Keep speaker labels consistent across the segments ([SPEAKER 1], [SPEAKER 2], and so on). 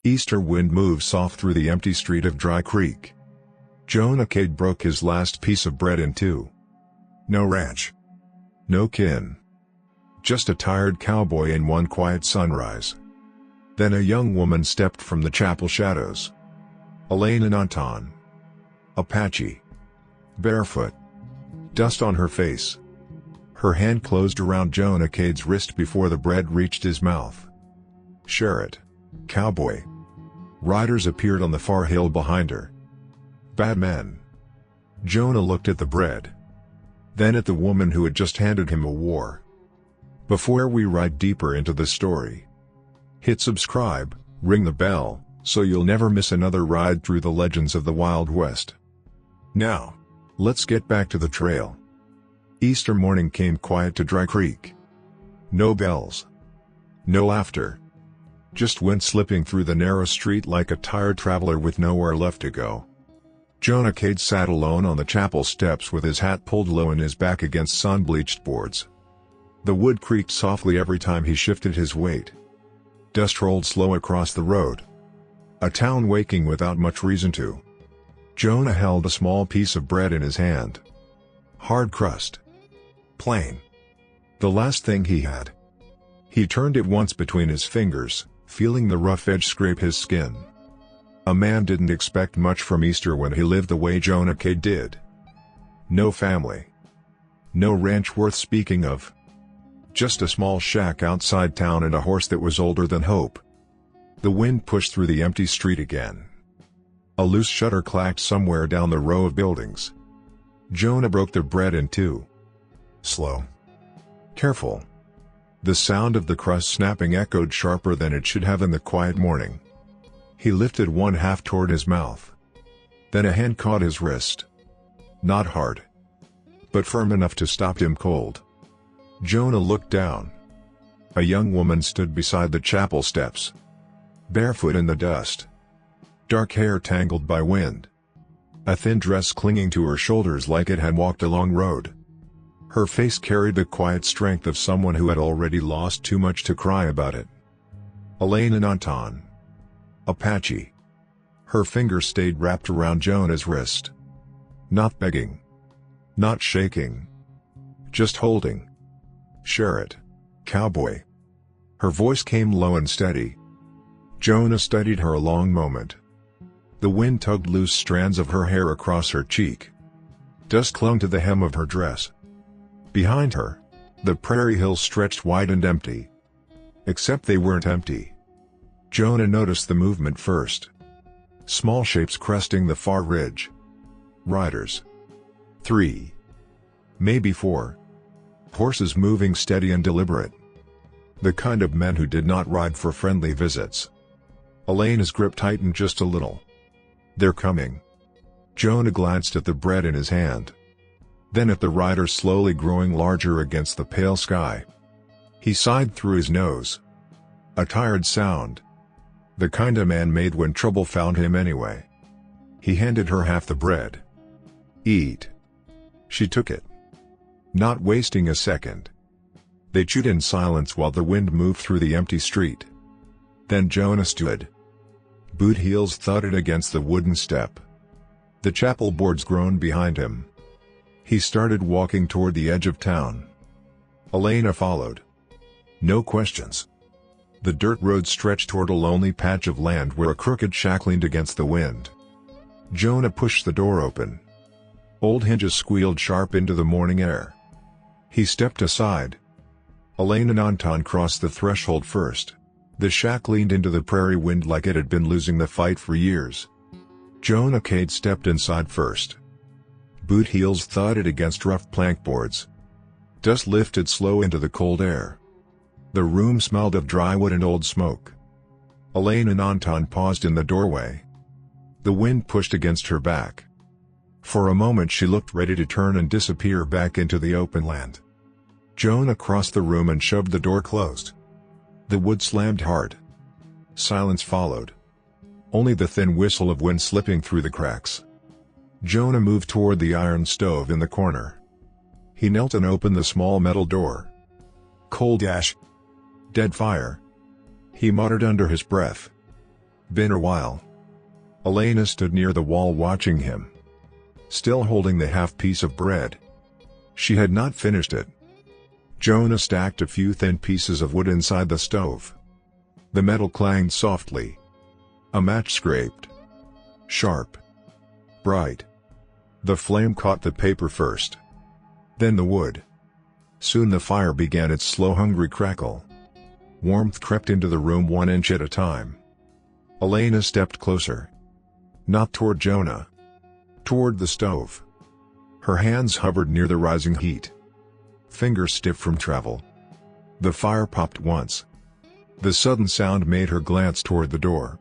[SPEAKER 1] Easter wind moved soft through the empty street of Dry Creek. Jonah Cade broke his last piece of bread in two. No ranch. No kin. Just a tired cowboy and one quiet sunrise. Then a young woman stepped from the chapel shadows. Elena Nantan. Apache. Barefoot. Dust on her face. Her hand closed around Jonah Cade's wrist before the bread reached his mouth. "Share it, cowboy." Riders appeared on the far hill behind her. Bad men. Jonah looked at the bread. Then at the woman who had just handed him a war. Before we ride deeper into the story, hit subscribe, ring the bell, so you'll never miss another ride through the legends of the Wild West. Now, let's get back to the trail. Easter morning came quiet to Dry Creek. No bells. No laughter. Just wind slipping through the narrow street like a tired traveler with nowhere left to go. Jonah Cade sat alone on the chapel steps with his hat pulled low and his back against sun-bleached boards. The wood creaked softly every time he shifted his weight. Dust rolled slow across the road. A town waking without much reason to. Jonah held a small piece of bread in his hand. Hard crust. Plain. The last thing he had. He turned it once between his fingers, feeling the rough edge scrape his skin. A man didn't expect much from Easter when he lived the way Jonah Cade did. No family. No ranch worth speaking of. Just a small shack outside town and a horse that was older than hope. The wind pushed through the empty street again. A loose shutter clacked somewhere down the row of buildings. Jonah broke the bread in two. Slow. Careful. The sound of the crust snapping echoed sharper than it should have in the quiet morning. He lifted one half toward his mouth. Then a hand caught his wrist. Not hard, but firm enough to stop him cold. Jonah looked down. A young woman stood beside the chapel steps. Barefoot in the dust. Dark hair tangled by wind. A thin dress clinging to her shoulders like it had walked a long road. Her face carried the quiet strength of someone who had already lost too much to cry about it. Elena Nantan. Apache. Her fingers stayed wrapped around Jonah's wrist. Not begging. Not shaking. Just holding. Share it, cowboy. Her voice came low and steady. Jonah studied her a long moment. The wind tugged loose strands of her hair across her cheek. Dust clung to the hem of her dress. Behind her, the prairie hills stretched wide and empty. Except they weren't empty. Jonah noticed the movement first. Small shapes cresting the far ridge. Riders. 3. Maybe 4. Horses moving steady and deliberate. The kind of men who did not ride for friendly visits. Elena's grip tightened just a little. They're coming. Jonah glanced at the bread in his hand. Then at the riders slowly growing larger against the pale sky. He sighed through his nose. A tired sound. The kind a man made when trouble found him anyway. He handed her half the bread. Eat. She took it. Not wasting a second. They chewed in silence while the wind moved through the empty street. Then Jonah stood. Boot heels thudded against the wooden step. The chapel boards groaned behind him. He started walking toward the edge of town. Elena followed. No questions. The dirt road stretched toward a lonely patch of land where a crooked shack leaned against the wind. Jonah pushed the door open. Old hinges squealed sharp into the morning air. He stepped aside. Elena Nantan crossed the threshold first. The shack leaned into the prairie wind like it had been losing the fight for years. Jonah Cade stepped inside first. Boot heels thudded against rough plank boards. Dust lifted slow into the cold air. The room smelled of dry wood and old smoke. Elena Nantan paused in the doorway. The wind pushed against her back. For a moment she looked ready to turn and disappear back into the open land. Jonah crossed the room and shoved the door closed. The wood slammed hard. Silence followed. Only the thin whistle of wind slipping through the cracks. Jonah moved toward the iron stove in the corner. He knelt and opened the small metal door. Cold ash. Dead fire. He muttered under his breath. Been a while. Elena stood near the wall watching him, still holding the half piece of bread. She had not finished it. Jonah stacked a few thin pieces of wood inside the stove. The metal clanged softly. A match scraped. Sharp. Bright. The flame caught the paper first, then the wood. Soon the fire began its slow, hungry crackle. Warmth crept into the room 1 inch at a time. Elena stepped closer. Not toward Jonah. Toward the stove. Her hands hovered near the rising heat. Fingers stiff from travel. The fire popped once. The sudden sound made her glance toward the door.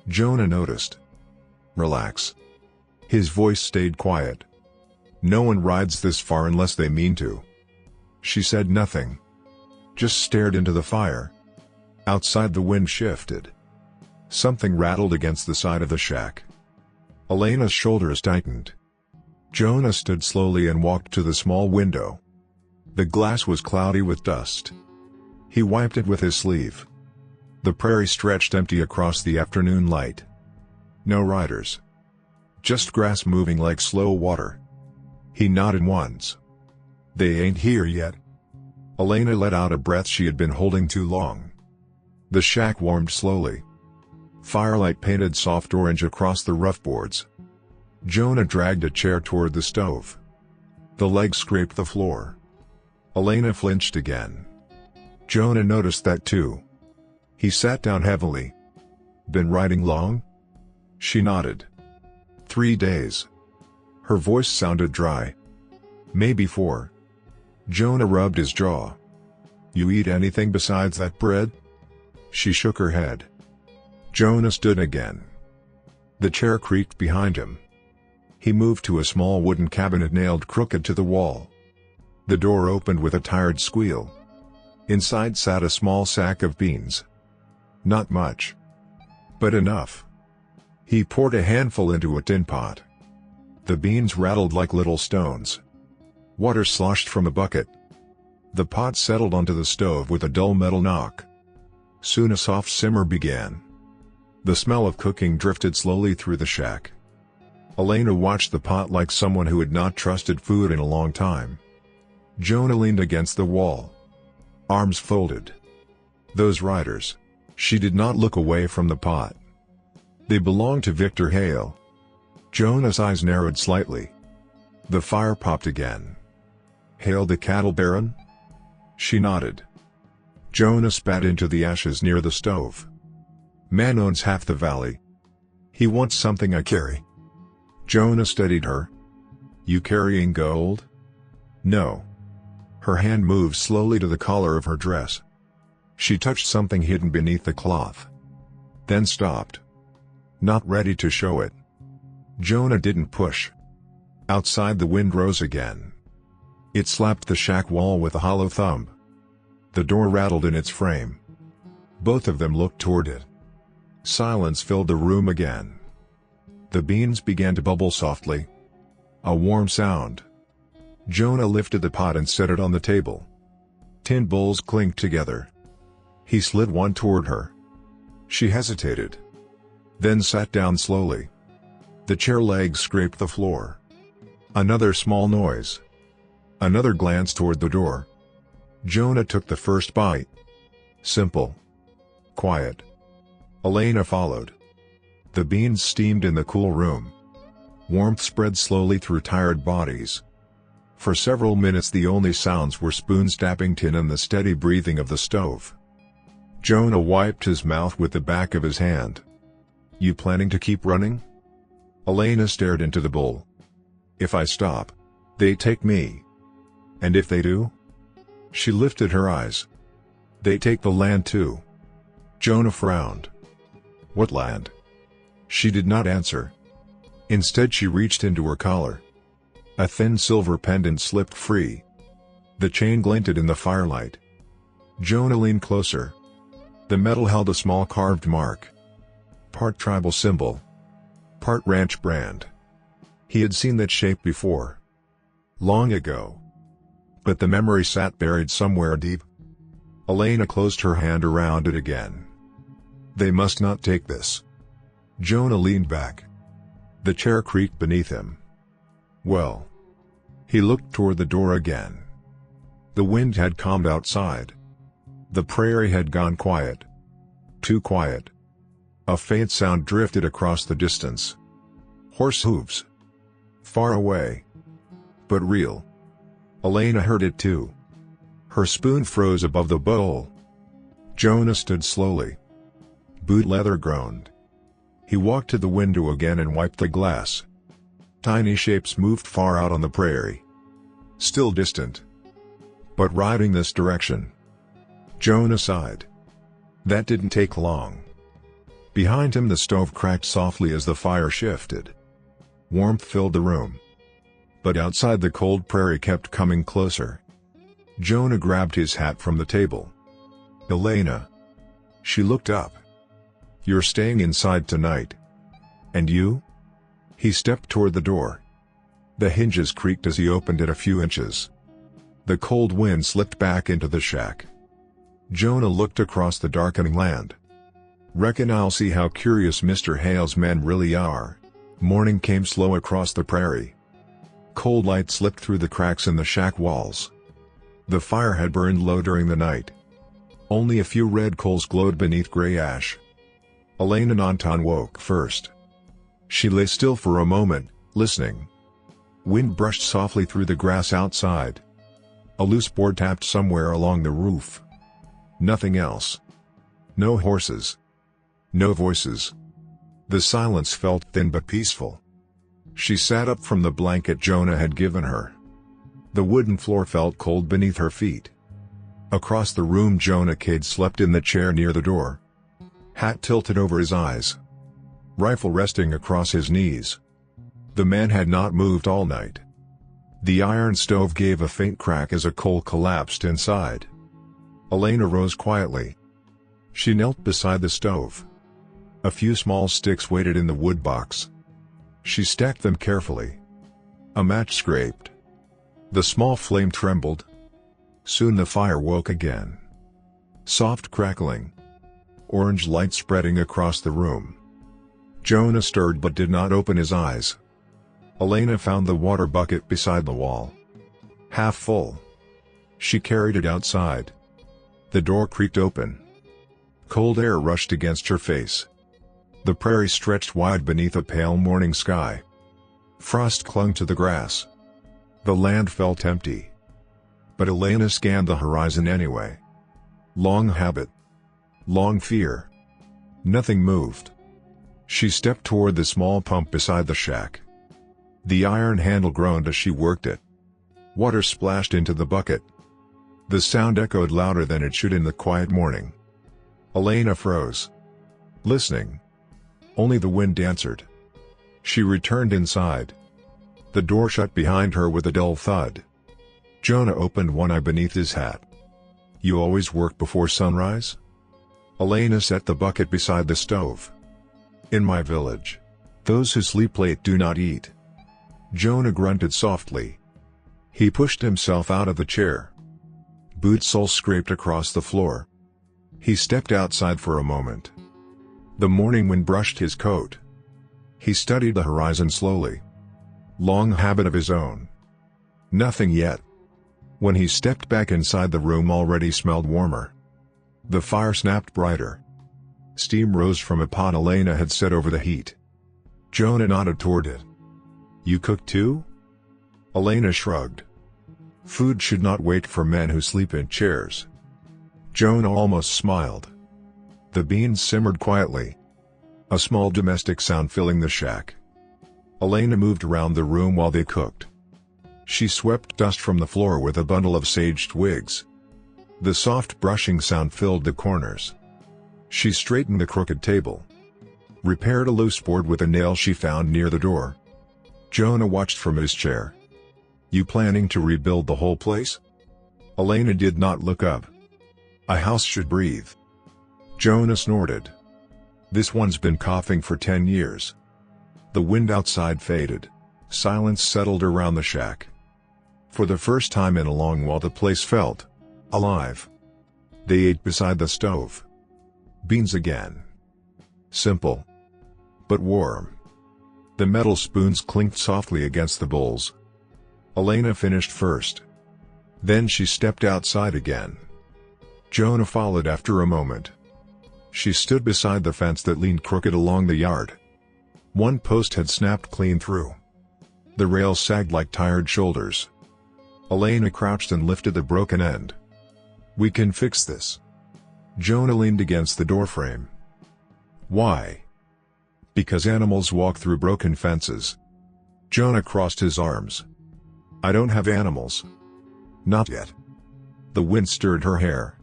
[SPEAKER 1] Jonah noticed. Relax. His voice stayed quiet. No one rides this far unless they mean to. She said nothing. Just stared into the fire. Outside the wind shifted. Something rattled against the side of the shack. Elena's shoulders tightened. Jonah stood slowly and walked to the small window. The glass was cloudy with dust. He wiped it with his sleeve. The prairie stretched empty across the afternoon light. No riders. Just grass moving like slow water. He nodded once. They ain't here yet. Elena let out a breath she had been holding too long. The shack warmed slowly. Firelight painted soft orange across the rough boards. Jonah dragged a chair toward the stove. The legs scraped the floor. Elena flinched again. Jonah noticed that too. He sat down heavily. Been riding long? She nodded. 3 days. Her voice sounded dry. Maybe 4. Jonah rubbed his jaw. You eat anything besides that bread? She shook her head. Jonah stood again. The chair creaked behind him. He moved to a small wooden cabinet nailed crooked to the wall. The door opened with a tired squeal. Inside sat a small sack of beans. Not much, but enough. He poured a handful into a tin pot. The beans rattled like little stones. Water sloshed from a bucket. The pot settled onto the stove with a dull metal knock. Soon a soft simmer began. The smell of cooking drifted slowly through the shack. Elena watched the pot like someone who had not trusted food in a long time. Jonah leaned against the wall. Arms folded. Those riders. She did not look away from the pot. They belonged to Victor Hale. Jonah's eyes narrowed slightly. The fire popped again. Hale the cattle baron? She nodded. Jonah spat into the ashes near the stove. Man owns half the valley. He wants something I carry. Jonah steadied her. You carrying gold? No. Her hand moved slowly to the collar of her dress. She touched something hidden beneath the cloth. Then stopped. Not ready to show it. Jonah didn't push. Outside the wind rose again. It slapped the shack wall with a hollow thump. The door rattled in its frame. Both of them looked toward it. Silence filled the room again. The beans began to bubble softly. A warm sound. Jonah lifted the pot and set it on the table. Tin bowls clinked together. He slid one toward her. She hesitated. Then sat down slowly. The chair legs scraped the floor. Another small noise. Another glance toward the door. Jonah took the first bite. Simple. Quiet. Elena followed. The beans steamed in the cool room. Warmth spread slowly through tired bodies. For several minutes the only sounds were spoons tapping tin and the steady breathing of the stove. Jonah wiped his mouth with the back of his hand. You planning to keep running? Elena stared into the bowl. If I stop, they take me. And if they do? She lifted her eyes. They take the land too. Jonah frowned. What land? She did not answer. Instead she reached into her collar. A thin silver pendant slipped free. The chain glinted in the firelight. Jonah leaned closer. The metal held a small carved mark. Part tribal symbol. Part ranch brand. He had seen that shape before. Long ago. But the memory sat buried somewhere deep. Elena closed her hand around it again. They must not take this. Jonah leaned back. The chair creaked beneath him. Well. He looked toward the door again. The wind had calmed outside. The prairie had gone quiet. Too quiet. A faint sound drifted across the distance. Horse hooves. Far away. But real. Elena heard it too. Her spoon froze above the bowl. Jonah stood slowly. Boot leather groaned. He walked to the window again and wiped the glass. Tiny shapes moved far out on the prairie. Still distant. But riding this direction. Jonah sighed. That didn't take long. Behind him the stove cracked softly as the fire shifted. Warmth filled the room. But outside the cold prairie kept coming closer. Jonah grabbed his hat from the table. Elena. She looked up. You're staying inside tonight. And you? He stepped toward the door. The hinges creaked as he opened it a few inches. The cold wind slipped back into the shack. Jonah looked across the darkening land. Reckon I'll see how curious Mr. Hale's men really are. Morning came slow across the prairie. Cold light slipped through the cracks in the shack walls. The fire had burned low during the night. Only a few red coals glowed beneath gray ash. Elena Nantan woke first. She lay still for a moment, listening. Wind brushed softly through the grass outside. A loose board tapped somewhere along the roof. Nothing else. No horses. No voices. The silence felt thin but peaceful. She sat up from the blanket Jonah had given her. The wooden floor felt cold beneath her feet. Across the room Jonah Cade slept in the chair near the door. Hat tilted over his eyes. Rifle resting across his knees. The man had not moved all night. The iron stove gave a faint crack as a coal collapsed inside. Elena rose quietly. She knelt beside the stove. A few small sticks waited in the wood box. She stacked them carefully. A match scraped. The small flame trembled. Soon the fire woke again. Soft crackling. Orange light spreading across the room. Jonah stirred but did not open his eyes. Elena found the water bucket beside the wall. Half full. She carried it outside. The door creaked open. Cold air rushed against her face. The prairie stretched wide beneath a pale morning sky. Frost clung to the grass. The land felt empty. But Elena scanned the horizon anyway. Long habit. Long fear. Nothing moved. She stepped toward the small pump beside the shack. The iron handle groaned as she worked it. Water splashed into the bucket. The sound echoed louder than it should in the quiet morning. Elena froze. Listening. Only the wind answered. She returned inside. The door shut behind her with a dull thud. Jonah opened one eye beneath his hat. You always work before sunrise? Elena set the bucket beside the stove. In my village, those who sleep late do not eat. Jonah grunted softly. He pushed himself out of the chair. Boot soles scraped across the floor. He stepped outside for a moment. The morning wind brushed his coat. He studied the horizon slowly. Long habit of his own. Nothing yet. When he stepped back inside, the room already smelled warmer. The fire snapped brighter. Steam rose from a pot Elena had set over the heat. Jonah nodded toward it. You cook too? Elena shrugged. Food should not wait for men who sleep in chairs. Jonah almost smiled. The beans simmered quietly. A small domestic sound filling the shack. Elena moved around the room while they cooked. She swept dust from the floor with a bundle of sage twigs. The soft brushing sound filled the corners. She straightened the crooked table. Repaired a loose board with a nail she found near the door. Jonah watched from his chair. You planning to rebuild the whole place? Elena did not look up. A house should breathe. Jonah snorted. This one's been coughing for 10 years. The wind outside faded. Silence settled around the shack. For the first time in a long while the place felt alive. They ate beside the stove. Beans again. Simple. but warm. The metal spoons clinked softly against the bowls. Elena finished first. Then she stepped outside again. Jonah followed after a moment. She stood beside the fence that leaned crooked along the yard. One post had snapped clean through. The rail sagged like tired shoulders. Elena crouched and lifted the broken end. "We can fix this." Jonah leaned against the doorframe. "Why?" "Because animals walk through broken fences." Jonah crossed his arms. "I don't have animals." "Not yet." The wind stirred her hair.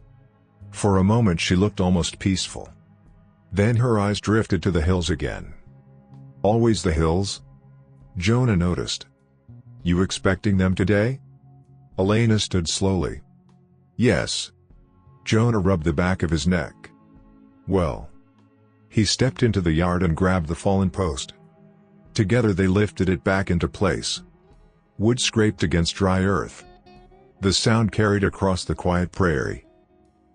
[SPEAKER 1] For a moment she looked almost peaceful. Then her eyes drifted to the hills again. "Always the hills?" Jonah noticed. "You expecting them today?" Elena stood slowly. "Yes." Jonah rubbed the back of his neck. "Well." He stepped into the yard and grabbed the fallen post. Together they lifted it back into place. Wood scraped against dry earth. The sound carried across the quiet prairie.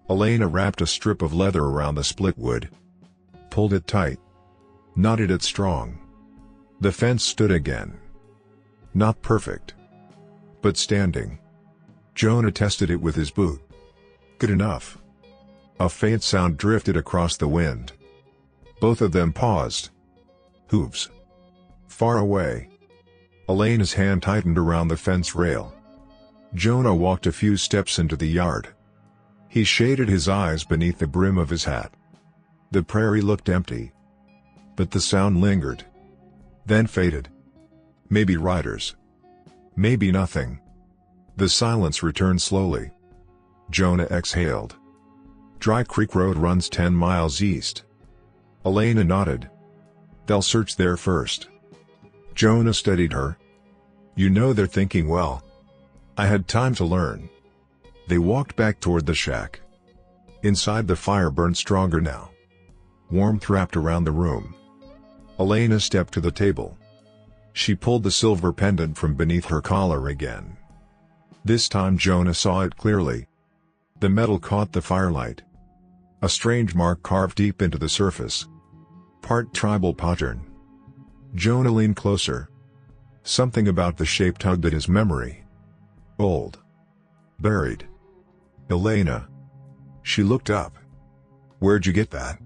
[SPEAKER 1] Elena wrapped a strip of leather around the split wood. Pulled it tight. Knotted it strong. The fence stood again. Not perfect, but standing. Jonah tested it with his boot. Good enough. A faint sound drifted across the wind. Both of them paused. Hooves. Far away. Elena's hand tightened around the fence rail. Jonah walked a few steps into the yard. He shaded his eyes beneath the brim of his hat. The prairie looked empty. But the sound lingered. Then faded. Maybe riders. Maybe nothing. The silence returned slowly. Jonah exhaled. Dry Creek Road runs 10 miles east. Elena nodded. "They'll search there first." Jonah steadied her. "You know they're thinking well. I had time to learn." They walked back toward the shack. Inside, the fire burned stronger now. Warmth wrapped around the room. Elena stepped to the table. She pulled the silver pendant from beneath her collar again. This time Jonah saw it clearly. The metal caught the firelight. A strange mark carved deep into the surface. Part tribal pattern. Jonah leaned closer. Something about the shape tugged at his memory. Old. Buried. Elena. She looked up. "Where'd you get that?"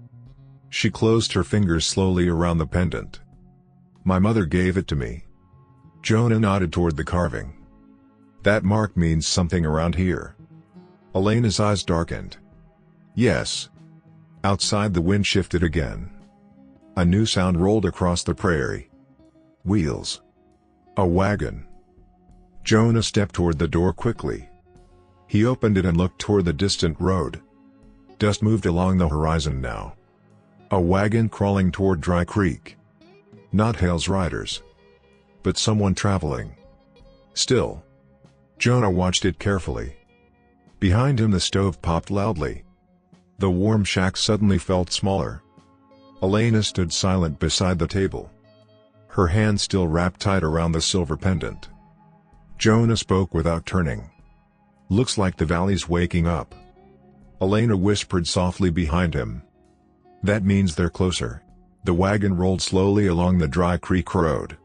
[SPEAKER 1] She closed her fingers slowly around the pendant. "My mother gave it to me." Jonah nodded toward the carving. "That mark means something around here." Elena's eyes darkened. "Yes." Outside, the wind shifted again. A new sound rolled across the prairie. Wheels. A wagon. Jonah stepped toward the door quickly. He opened it and looked toward the distant road. Dust moved along the horizon now. A wagon crawling toward Dry Creek. Not Hale's riders. But someone traveling. Still. Jonah watched it carefully. Behind him, the stove popped loudly. The warm shack suddenly felt smaller. Elena stood silent beside the table. Her hand still wrapped tight around the silver pendant. Jonah spoke without turning. "Looks like the valley's waking up." Elena whispered softly behind him. "That means they're closer." The wagon rolled slowly along the Dry Creek Road.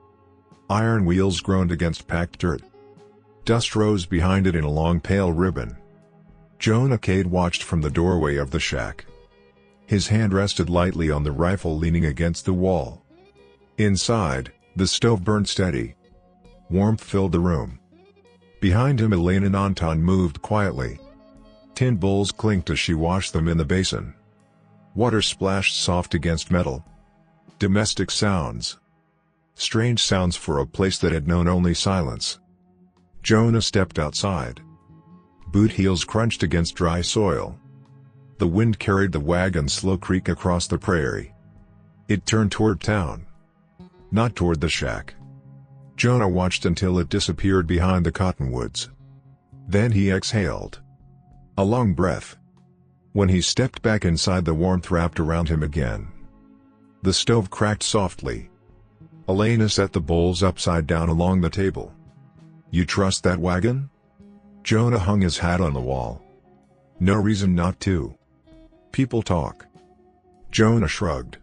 [SPEAKER 1] Iron wheels groaned against packed dirt. Dust rose behind it in a long pale ribbon. Jonah Cade watched from the doorway of the shack. His hand rested lightly on the rifle leaning against the wall. Inside, the stove burned steady. Warmth filled the room. Behind him, Elena Nantan moved quietly. Tin bowls clinked as she washed them in the basin. Water splashed soft against metal. Domestic sounds. Strange sounds for a place that had known only silence. Jonah stepped outside. Boot heels crunched against dry soil. The wind carried the wagon's slow creak across the prairie. It turned toward town. Not toward the shack. Jonah watched until it disappeared behind the cottonwoods. Then he exhaled. A long breath. When he stepped back inside, the warmth wrapped around him again. The stove cracked softly. Elena set the bowls upside down along the table. "You trust that wagon?" Jonah hung his hat on the wall. "No reason not to. People talk." Jonah shrugged.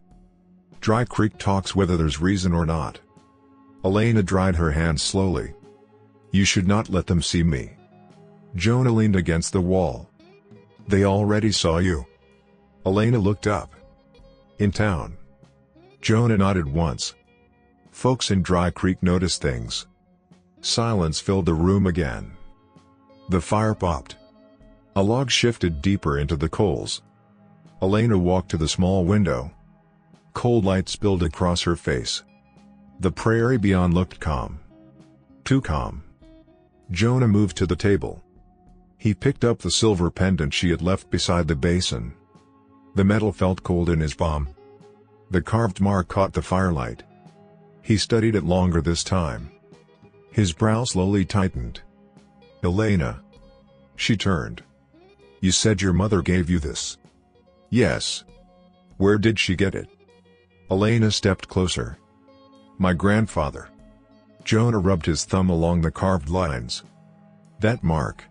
[SPEAKER 1] Dry Creek talks whether there's reason or not. Elena dried her hands slowly. You should not let them see me. Jonah leaned against the wall. They already saw you. Elena looked up. In town. Jonah nodded once. Folks in Dry Creek noticed things. Silence filled the room again. The fire popped. A log shifted deeper into the coals. Elena walked to the small window. Cold light spilled across her face. The prairie beyond looked calm. Too calm. Jonah moved to the table. He picked up the silver pendant she had left beside the basin. The metal felt cold in his palm. The carved mark caught the firelight. He studied it longer this time. His brow slowly tightened. Elena. She turned. You said your mother gave you this. Yes. Where did she get it? Elena stepped closer. My grandfather. Jonah rubbed his thumb along the carved lines. That mark.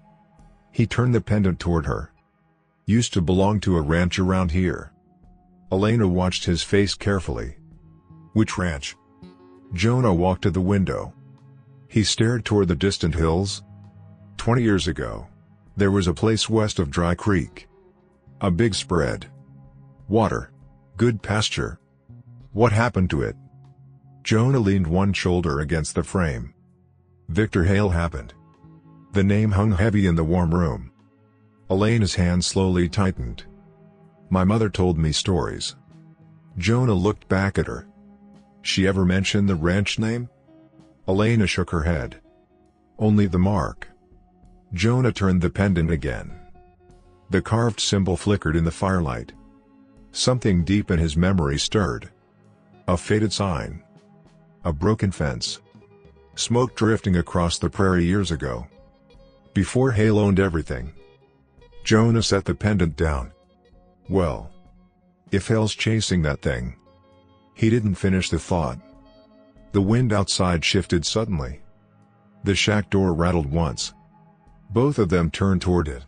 [SPEAKER 1] He turned the pendant toward her. Used to belong to a ranch around here. Elena watched his face carefully. Which ranch? Jonah walked to the window. He stared toward the distant hills. 20 years ago, there was a place west of Dry Creek. A big spread. Water. Good pasture. What happened to it? Jonah leaned one shoulder against the frame. Victor Hale happened. The name hung heavy in the warm room. Elena's hand slowly tightened. My mother told me stories. Jonah looked back at her. She ever mention the ranch name? Elena shook her head. Only the mark. Jonah turned the pendant again. The carved symbol flickered in the firelight. Something deep in his memory stirred. A faded sign. A broken fence. Smoke drifting across the prairie years ago. Before Hale owned everything. Jonah set the pendant down. Well. If Hale's chasing that thing. He didn't finish the thought. The wind outside shifted suddenly. The shack door rattled once. Both of them turned toward it.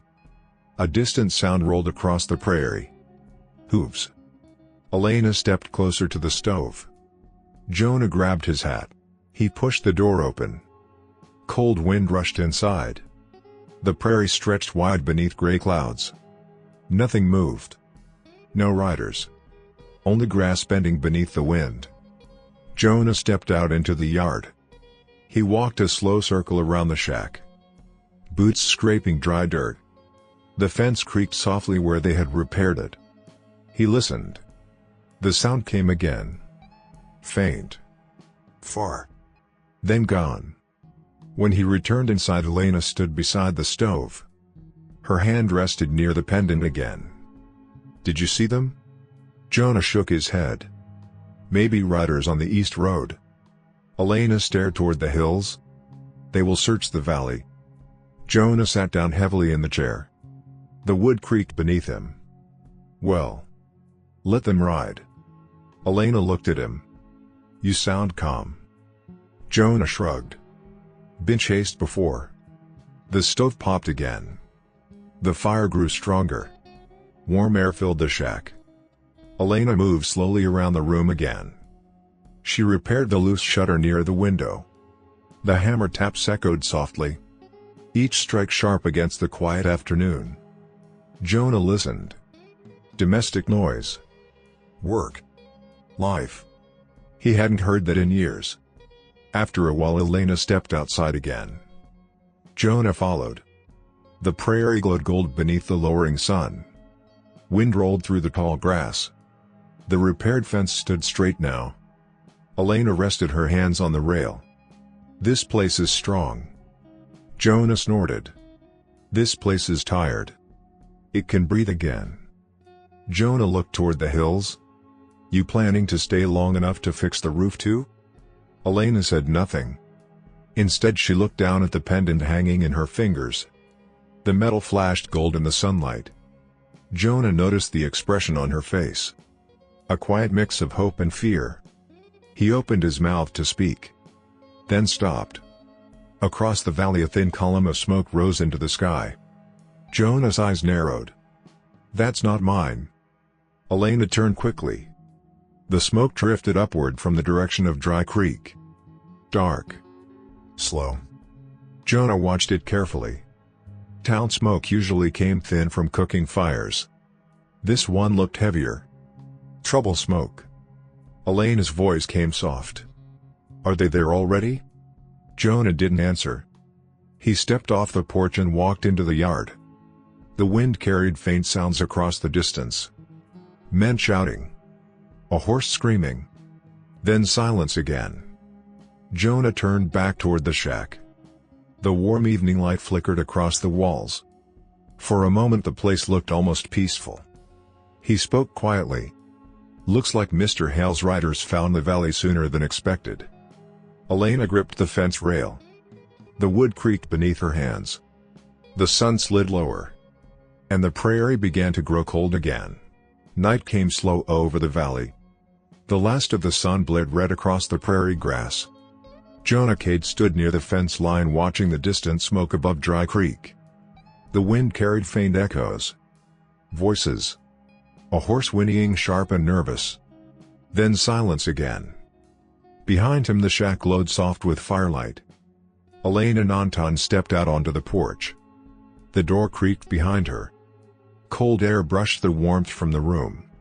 [SPEAKER 1] A distant sound rolled across the prairie. Hooves. Elena stepped closer to the stove. Jonah grabbed his hat. He pushed the door open. Cold wind rushed inside. The prairie stretched wide beneath gray clouds. Nothing moved. No riders. Only grass bending beneath the wind. Jonah stepped out into the yard. He walked a slow circle around the shack. Boots scraping dry dirt. The fence creaked softly where they had repaired it. He listened. The sound came again. Faint. Far. Then gone. When he returned inside, Elena stood beside the stove. Her hand rested near the pendant again. Did you see them? Jonah shook his head. Maybe riders on the east road. Elena stared toward the hills. They will search the valley. Jonah sat down heavily in the chair. The wood creaked beneath him. Well. Let them ride. Elena looked at him. You sound calm. Jonah shrugged. Been chased before. The stove popped again. The fire grew stronger. Warm air filled the shack. Elena moved slowly around the room again. She repaired the loose shutter near the window. The hammer taps echoed softly. Each strike sharp against the quiet afternoon. Jonah listened. Domestic noise. Work. Life. He hadn't heard that in years. After a while, Elena stepped outside again. Jonah followed. The prairie glowed gold beneath the lowering sun. Wind rolled through the tall grass. The repaired fence stood straight now. Elena rested her hands on the rail. This place is strong. Jonah snorted. This place is tired. It can breathe again. Jonah looked toward the hills. You planning to stay long enough to fix the roof too? Elena said nothing. Instead, she looked down at the pendant hanging in her fingers. The metal flashed gold in the sunlight. Jonah noticed the expression on her face. A quiet mix of hope and fear. He opened his mouth to speak. Then stopped. Across the valley, a thin column of smoke rose into the sky. Jonah's eyes narrowed. That's not mine. Elena turned quickly. The smoke drifted upward from the direction of Dry Creek. Dark. Slow. Jonah watched it carefully. Town smoke usually came thin from cooking fires. This one looked heavier. Trouble smoke. Elena's voice came soft. Are they there already? Jonah didn't answer. He stepped off the porch and walked into the yard. The wind carried faint sounds across the distance. Men shouting. A horse screaming. Then silence again. Jonah turned back toward the shack. The warm evening light flickered across the walls. For a moment the place looked almost peaceful. He spoke quietly. Looks like Mr. Hale's riders found the valley sooner than expected. Elena gripped the fence rail. The wood creaked beneath her hands. The sun slid lower. And the prairie began to grow cold again. Night came slow over the valley. The last of the sun bled red across the prairie grass. Jonah Cade stood near the fence line watching the distant smoke above Dry Creek. The wind carried faint echoes. Voices. A horse whinnying sharp and nervous. Then silence again. Behind him the shack glowed soft with firelight. Elena Nantan stepped out onto the porch. The door creaked behind her. Cold air brushed the warmth from the room.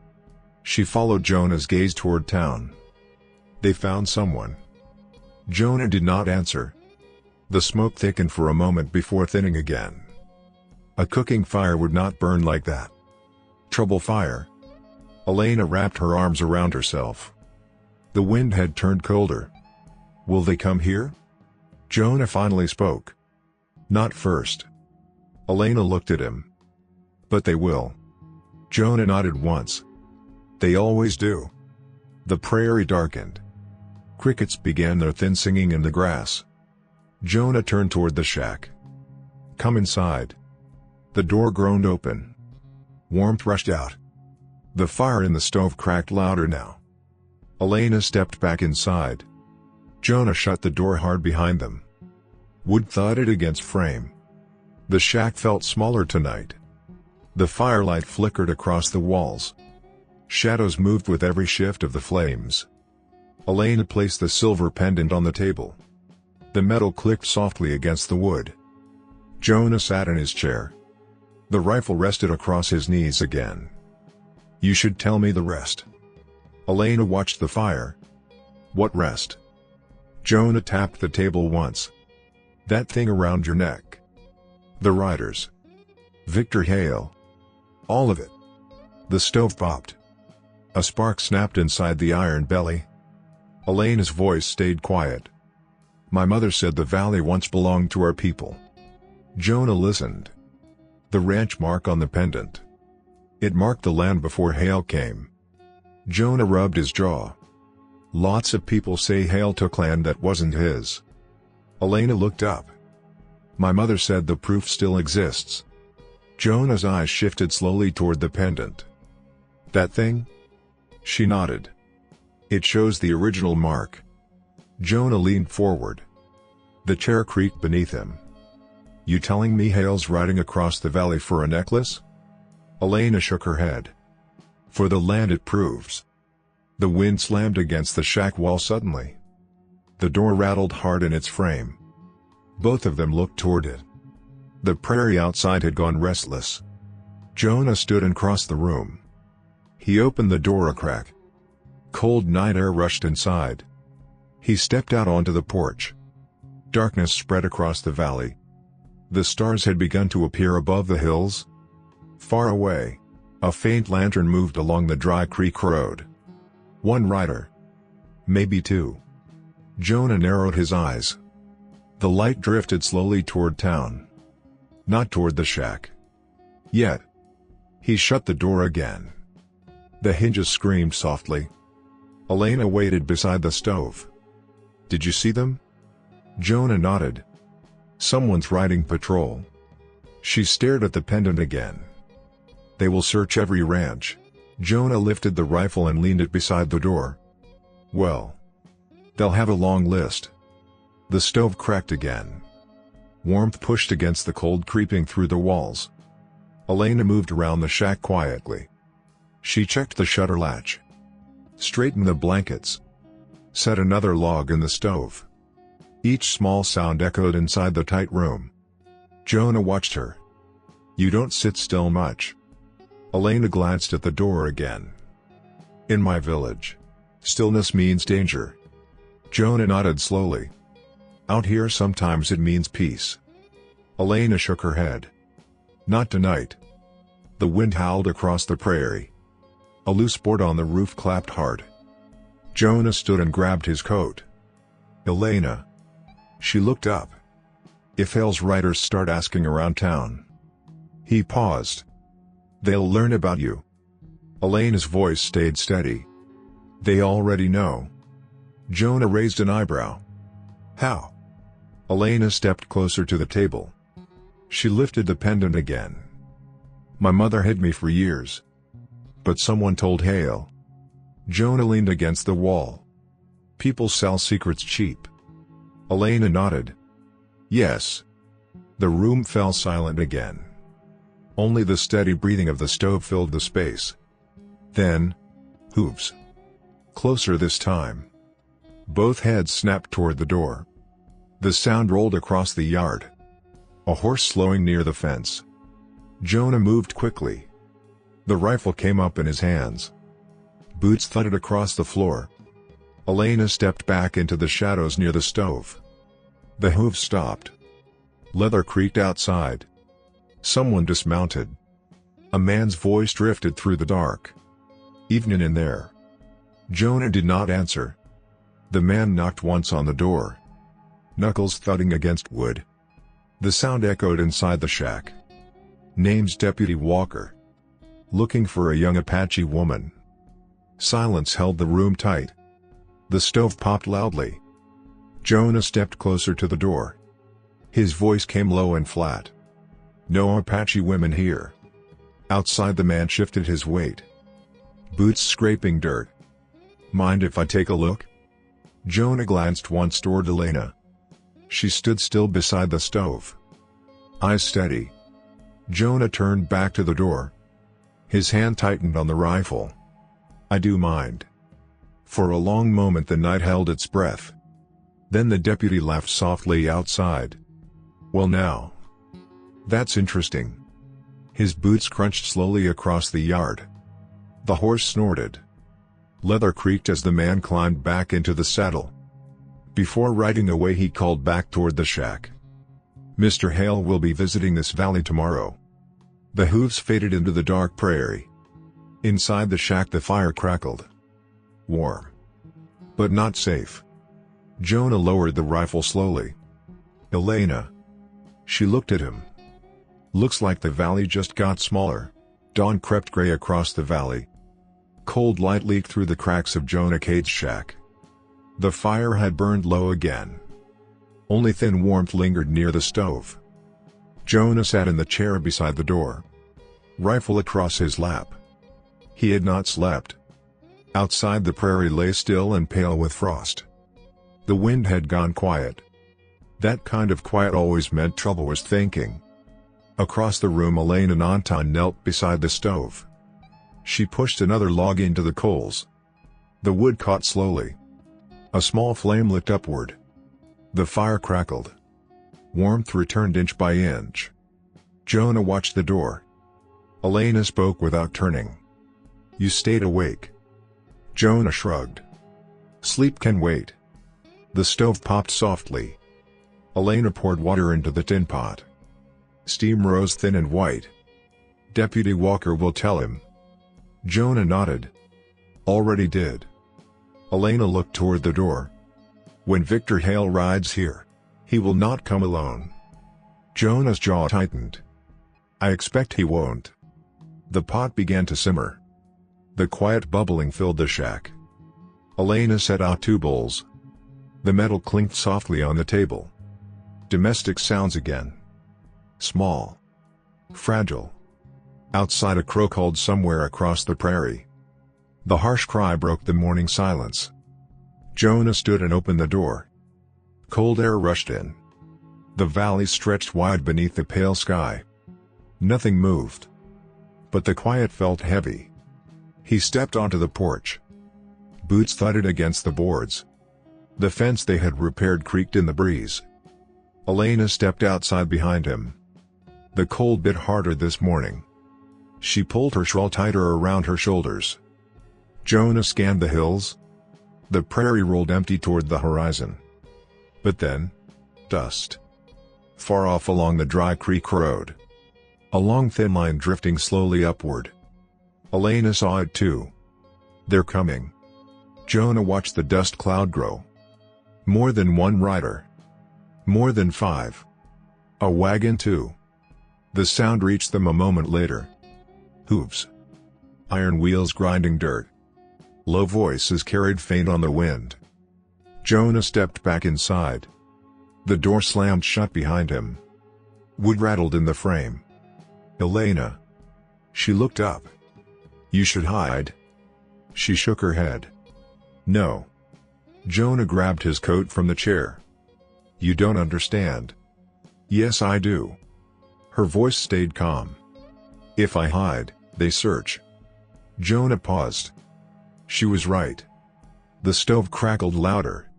[SPEAKER 1] She followed Jonah's gaze toward town. They found someone. Jonah did not answer. The smoke thickened for a moment before thinning again. A cooking fire would not burn like that. Trouble fire. Elena wrapped her arms around herself. The wind had turned colder. Will they come here? Jonah finally spoke. Not first. Elena looked at him. But they will. Jonah nodded once. They always do. The prairie darkened. Crickets began their thin singing in the grass. Jonah turned toward the shack. Come inside. The door groaned open. Warmth rushed out. The fire in the stove cracked louder now. Elena stepped back inside. Jonah shut the door hard behind them. Wood thudded against frame. The shack felt smaller tonight. The firelight flickered across the walls. Shadows moved with every shift of the flames. Elena placed the silver pendant on the table. The metal clicked softly against the wood. Jonah sat in his chair. The rifle rested across his knees again. You should tell me the rest. Elena watched the fire. What rest? Jonah tapped the table once. That thing around your neck. The riders. Victor Hale. All of it. The stove popped. A spark snapped inside the iron belly. Elena's voice stayed quiet. My mother said the valley once belonged to our people. Jonah listened. The ranch mark on the pendant. It marked the land before Hale came. Jonah rubbed his jaw. Lots of people say Hale took land that wasn't his. Elena looked up. My mother said the proof still exists. Jonah's eyes shifted slowly toward the pendant. That thing? She nodded. It shows the original mark. Jonah leaned forward. The chair creaked beneath him. You telling me Hale's riding across the valley for a necklace? Elena shook her head. For the land it proves. The wind slammed against the shack wall suddenly. The door rattled hard in its frame. Both of them looked toward it. The prairie outside had gone restless. Jonah stood and crossed the room. He opened the door a crack. Cold night air rushed inside. He stepped out onto the porch. Darkness spread across the valley. The stars had begun to appear above the hills. Far away, a faint lantern moved along the Dry Creek road. One rider. Maybe two. Jonah narrowed his eyes. The light drifted slowly toward town. Not toward the shack. Yet. He shut the door again. The hinges screamed softly. Elena waited beside the stove. Did you see them? Jonah nodded. Someone's riding patrol. She stared at the pendant again. They will search every ranch. Jonah lifted the rifle and leaned it beside the door. Well. They'll have a long list. The stove cracked again. Warmth pushed against the cold creeping through the walls. Elena moved around the shack quietly. She checked the shutter latch. Straighten the blankets. Set another log in the stove. Each small sound echoed inside the tight room. Jonah watched her. You don't sit still much. Elena glanced at the door again. In my village, stillness means danger. Jonah nodded slowly. Out here sometimes it means peace. Elena shook her head. Not tonight. The wind howled across the prairie. A loose board on the roof clapped hard. Jonah stood and grabbed his coat. Elena. She looked up. If Hale's writers start asking around town. He paused. They'll learn about you. Elena's voice stayed steady. They already know. Jonah raised an eyebrow. How? Elena stepped closer to the table. She lifted the pendant again. My mother hid me for years. But someone told Hale. Jonah leaned against the wall. People sell secrets cheap. Elena nodded. Yes. The room fell silent again. Only the steady breathing of the stove filled the space. Then, hooves. Closer this time. Both heads snapped toward the door. The sound rolled across the yard. A horse slowing near the fence. Jonah moved quickly. The rifle came up in his hands. Boots thudded across the floor. Elena stepped back into the shadows near the stove. The hooves stopped. Leather creaked outside. Someone dismounted. A man's voice drifted through the dark. Evening in there. Jonah did not answer. The man knocked once on the door. Knuckles thudding against wood. The sound echoed inside the shack. Name's Deputy Walker. Looking for a young Apache woman. Silence held the room tight. The stove popped loudly. Jonah stepped closer to the door. His voice came low and flat. No Apache women here. Outside, the man shifted his weight. Boots scraping dirt. Mind if I take a look? Jonah glanced once toward Elena. She stood still beside the stove. Eyes steady. Jonah turned back to the door. His hand tightened on the rifle. I do mind. For a long moment the night held its breath. Then the deputy laughed softly outside. Well now. That's interesting. His boots crunched slowly across the yard. The horse snorted. Leather creaked as the man climbed back into the saddle. Before riding away he called back toward the shack. Mr. Hale will be visiting this valley tomorrow. The hooves faded into the dark prairie. Inside the shack the fire crackled. Warm. But not safe. Jonah lowered the rifle slowly. Elena. She looked at him. Looks like the valley just got smaller. Dawn crept gray across the valley. Cold light leaked through the cracks of Jonah Cade's shack. The fire had burned low again. Only thin warmth lingered near the stove. Jonah sat in the chair beside the door. Rifle across his lap. He had not slept. Outside the prairie lay still and pale with frost. The wind had gone quiet. That kind of quiet always meant trouble, was thinking. Across the room Elena Nantan knelt beside the stove. She pushed another log into the coals. The wood caught slowly. A small flame licked upward. The fire crackled. Warmth returned inch by inch. Jonah watched the door. Elena spoke without turning. You stayed awake. Jonah shrugged. Sleep can wait. The stove popped softly. Elena poured water into the tin pot. Steam rose thin and white. Deputy Walker will tell him. Jonah nodded. Already did. Elena looked toward the door. When Victor Hale rides here, he will not come alone. Jonah's jaw tightened. I expect he won't. The pot began to simmer. The quiet bubbling filled the shack. Elena set out 2 bowls. The metal clinked softly on the table. Domestic sounds again. Small. Fragile. Outside a crow called somewhere across the prairie. The harsh cry broke the morning silence. Jonah stood and opened the door. Cold air rushed in. The valley stretched wide beneath the pale sky. Nothing moved. But the quiet felt heavy. He stepped onto the porch. Boots thudded against the boards. The fence they had repaired creaked in the breeze. Elena stepped outside behind him. The cold bit harder this morning. She pulled her shawl tighter around her shoulders. Jonah scanned the hills. The prairie rolled empty toward the horizon. But then, dust. Far off along the dry creek road. A long thin line drifting slowly upward. Elena saw it too. They're coming. Jonah watched the dust cloud grow. More than one rider. More than 5. A wagon too. The sound reached them a moment later. Hooves. Iron wheels grinding dirt. Low voices carried faint on the wind. Jonah stepped back inside. The door slammed shut behind him. Wood rattled in the frame. Elena. She looked up. You should hide. She shook her head. No. Jonah grabbed his coat from the chair. You don't understand. Yes, I do. Her voice stayed calm. If I hide, they search. Jonah paused. She was right. The stove crackled louder.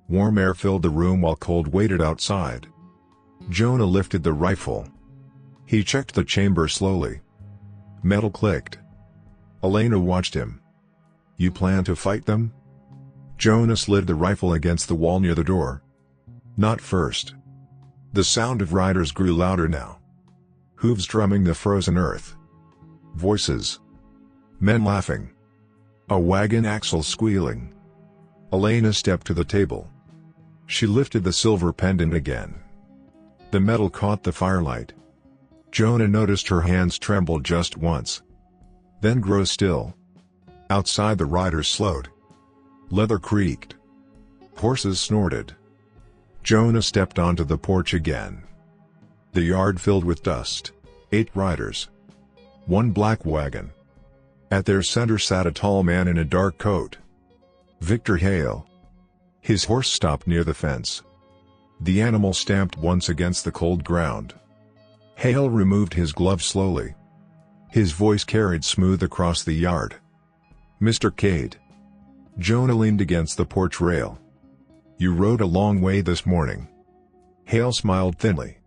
[SPEAKER 1] Warm air filled the room while cold waited outside. Jonah lifted the rifle. He checked the chamber slowly. Metal clicked. Elena watched him. You plan to fight them? Jonah slid the rifle against the wall near the door. Not first. The sound of riders grew louder now. Hooves drumming the frozen earth. Voices. Men laughing. A wagon axle squealing. Elena stepped to the table. She lifted the silver pendant again. The metal caught the firelight. Jonah noticed her hands tremble just once. Then grow still. Outside the riders slowed. Leather creaked. Horses snorted. Jonah stepped onto the porch again. The yard filled with dust. 8 riders. 1 black wagon. At their center sat a tall man in a dark coat. Victor Hale. His horse stopped near the fence. The animal stamped once against the cold ground. Hale removed his gloves slowly. His voice carried smooth across the yard. Mr. Cade. Jonah leaned against the porch rail. You rode a long way this morning. Hale smiled thinly.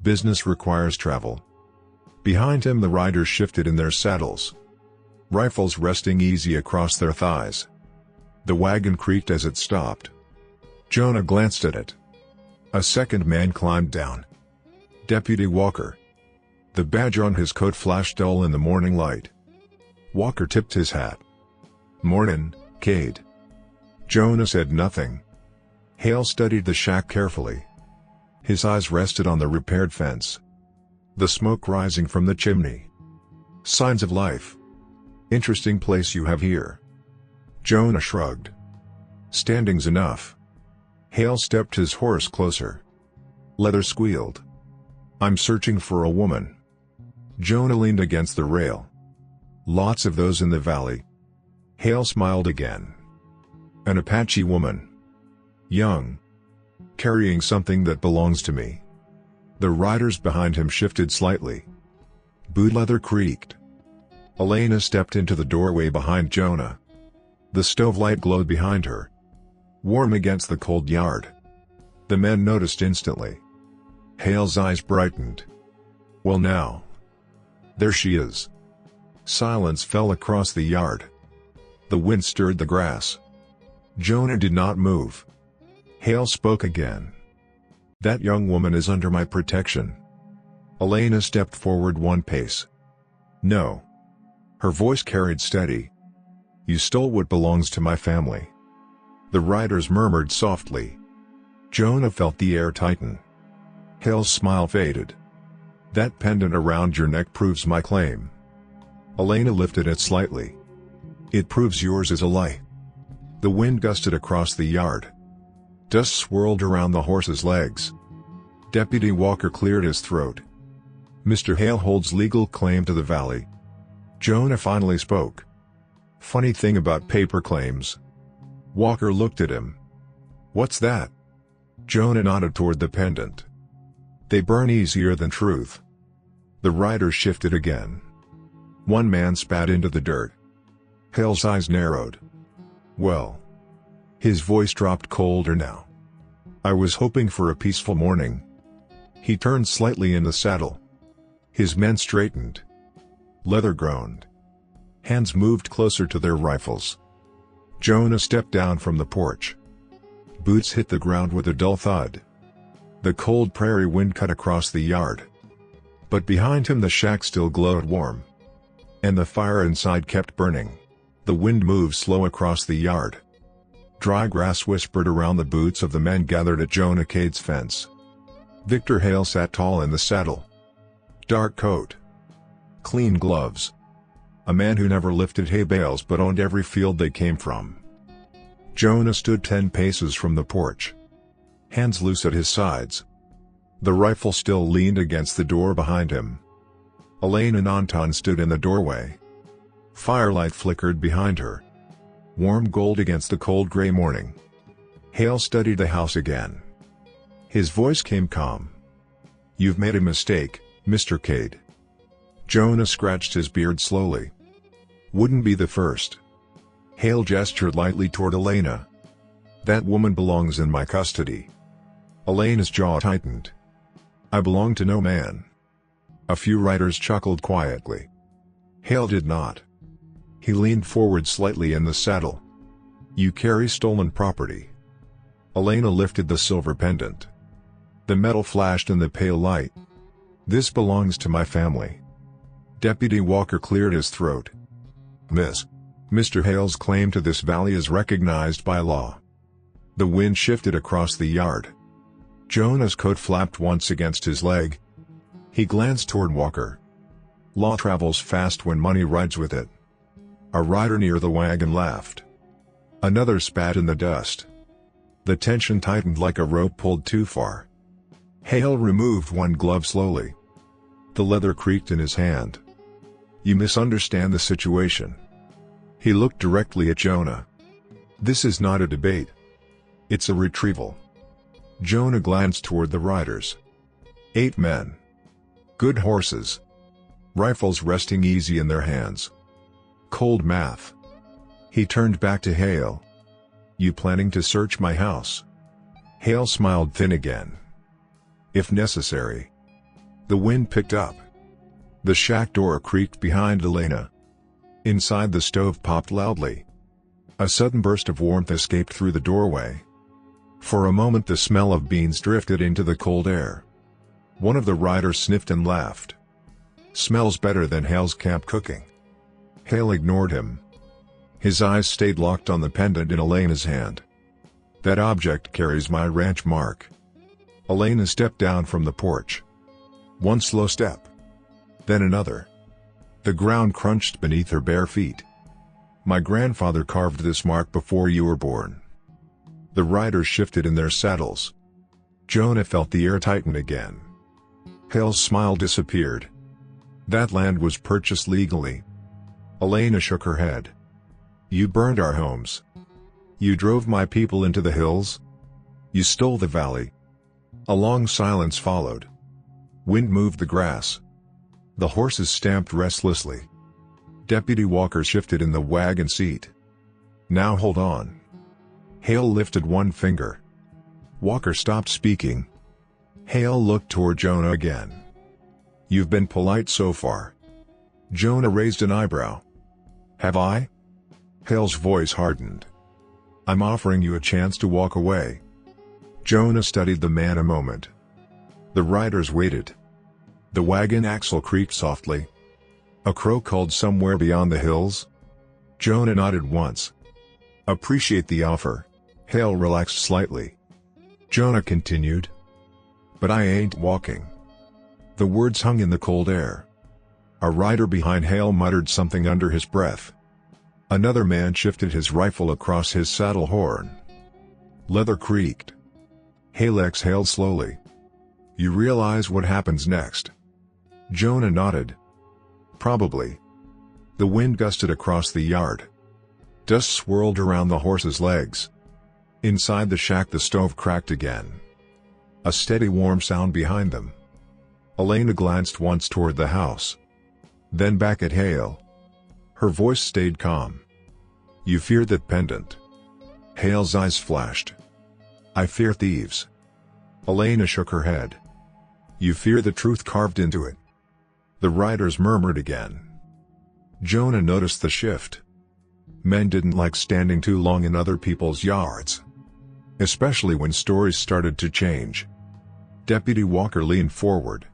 [SPEAKER 1] Business requires travel. Behind him the riders shifted in their saddles. Rifles resting easy across their thighs. The wagon creaked as it stopped. Jonah glanced at it. A second man climbed down. Deputy Walker. The badge on his coat flashed dull in the morning light. Walker tipped his hat. Mornin', Cade. Jonah said nothing. Hale studied the shack carefully. His eyes rested on the repaired fence. The smoke rising from the chimney. Signs of life. Interesting place you have here. Jonah shrugged. Standing's enough. Hale stepped his horse closer. Leather squealed. I'm searching for a woman. Jonah leaned against the rail. Lots of those in the valley. Hale smiled again. An Apache woman. Young. Carrying something that belongs to me. The riders behind him shifted slightly. Boot leather creaked. Elena stepped into the doorway behind Jonah. The stove light glowed behind her. Warm against the cold yard. The men noticed instantly. Hale's eyes brightened. Well now. There she is. Silence fell across the yard. The wind stirred the grass. Jonah did not move. Hale spoke again. That young woman is under my protection. Elena stepped forward 1 pace. No. Her voice carried steady. You stole what belongs to my family. The riders murmured softly. Jonah felt the air tighten. Hale's smile faded. That pendant around your neck proves my claim. Elena lifted it slightly. It proves yours is a lie. The wind gusted across the yard. Dust swirled around the horse's legs. Deputy Walker cleared his throat. Mr. Hale holds legal claim to the valley. Jonah finally spoke. Funny thing about paper claims. Walker looked at him. What's that? Jonah nodded toward the pendant. They burn easier than truth. The riders shifted again. One man spat into the dirt. Hale's eyes narrowed. Well. His voice dropped colder now. I was hoping for a peaceful morning. He turned slightly in the saddle. His men straightened. Leather groaned. Hands moved closer to their rifles. Jonah stepped down from the porch. Boots hit the ground with a dull thud. The cold prairie wind cut across the yard. But behind him the shack still glowed warm. And the fire inside kept burning. The wind moved slow across the yard. Dry grass whispered around the boots of the men gathered at Jonah Cade's fence. Victor Hale sat tall in the saddle. Dark coat. Clean gloves. A man who never lifted hay bales but owned every field they came from. Jonah stood 10 paces from the porch. Hands loose at his sides. The rifle still leaned against the door behind him. Elena Nantan stood in the doorway. Firelight flickered behind her. Warm gold against the cold gray morning. Hale studied the house again. His voice came calm. "You've made a mistake, Mr. Cade." Jonah scratched his beard slowly. "Wouldn't be the first." Hale gestured lightly toward Elena. "That woman belongs in my custody." Elena's jaw tightened. "I belong to no man." A few riders chuckled quietly. Hale did not. He leaned forward slightly in the saddle. "You carry stolen property." Elena lifted the silver pendant. The metal flashed in the pale light. "This belongs to my family." Deputy Walker cleared his throat. Mr. Hale's claim to this valley is recognized by law." The wind shifted across the yard. Jonah's coat flapped once against his leg. He glanced toward Walker. "Law travels fast when money rides with it." A rider near the wagon laughed. Another spat in the dust. The tension tightened like a rope pulled too far. Hale removed one glove slowly. The leather creaked in his hand. "You misunderstand the situation." He looked directly at Jonah. "This is not a debate. It's a retrieval." Jonah glanced toward the riders. 8 men. Good horses. Rifles resting easy in their hands. Cold math. He turned back to Hale. "You planning to search my house?" Hale smiled thin again. "If necessary." The wind picked up. The shack door creaked behind Elena. Inside the stove popped loudly. A sudden burst of warmth escaped through the doorway. For a moment the smell of beans drifted into the cold air. One of the riders sniffed and laughed. "Smells better than Hale's camp cooking." Hale ignored him. His eyes stayed locked on the pendant in Elena's hand. "That object carries my ranch mark." Elena stepped down from the porch. One slow step. Then another. The ground crunched beneath her bare feet. "My grandfather carved this mark before you were born." The riders shifted in their saddles. Jonah felt the air tighten again. Hale's smile disappeared. "That land was purchased legally." Elena shook her head. "You burned our homes. You drove my people into the hills. You stole the valley." A long silence followed. Wind moved the grass. The horses stamped restlessly. Deputy Walker shifted in the wagon seat. "Now hold on." Hale lifted one finger. Walker stopped speaking. Hale looked toward Jonah again. "You've been polite so far." Jonah raised an eyebrow. "Have I?" Hale's voice hardened. "I'm offering you a chance to walk away." Jonah studied the man a moment. The riders waited. The wagon axle creaked softly. A crow called somewhere beyond the hills. Jonah nodded once. "Appreciate the offer." Hale relaxed slightly. Jonah continued. "But I ain't walking." The words hung in the cold air. A rider behind Hale muttered something under his breath. Another man shifted his rifle across his saddle horn. Leather creaked. Hale exhaled slowly. "You realize what happens next?" Jonah nodded. "Probably." The wind gusted across the yard. Dust swirled around the horses' legs. Inside the shack the stove cracked again. A steady warm sound behind them. Elena glanced once toward the house. Then back at Hale. Her voice stayed calm. "You fear that pendant?" Hale's eyes flashed. "I fear thieves." Elena shook her head. "You fear the truth carved into it." The riders murmured again. Jonah noticed the shift. Men didn't like standing too long in other people's yards, especially when stories started to change. Deputy Walker leaned forward.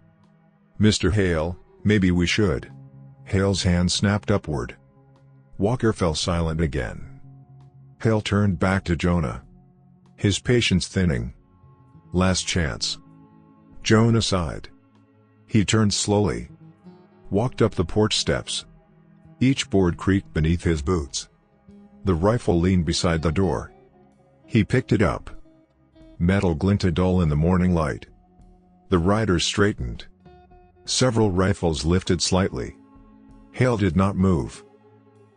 [SPEAKER 1] "Mr. Hale, maybe we should." Hale's hand snapped upward. Walker fell silent again. Hale turned back to Jonah, his patience thinning. "Last chance." Jonah sighed. He turned slowly, walked up the porch steps. Each board creaked beneath his boots. The rifle leaned beside the door. He picked it up. Metal glinted dull in the morning light. The riders straightened. Several rifles lifted slightly. Hale did not move.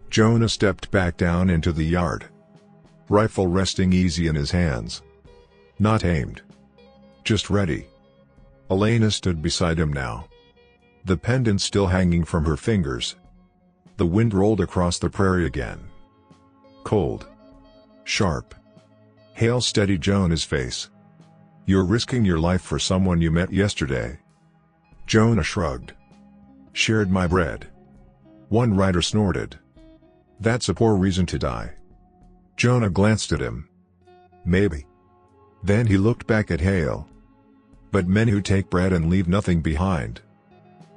[SPEAKER 1] Jonah stepped back down into the yard, rifle resting easy in his hands. Not aimed, just ready. Elena stood beside him now, the pendant still hanging from her fingers. The wind rolled across the prairie again. Cold. Sharp. Hale steadied Jonah's face. "You're risking your life for someone you met yesterday." Jonah shrugged. "Shared my bread." One rider snorted. "That's a poor reason to die." Jonah glanced at him. "Maybe." Then he looked back at Hale. "But men who take bread and leave nothing behind."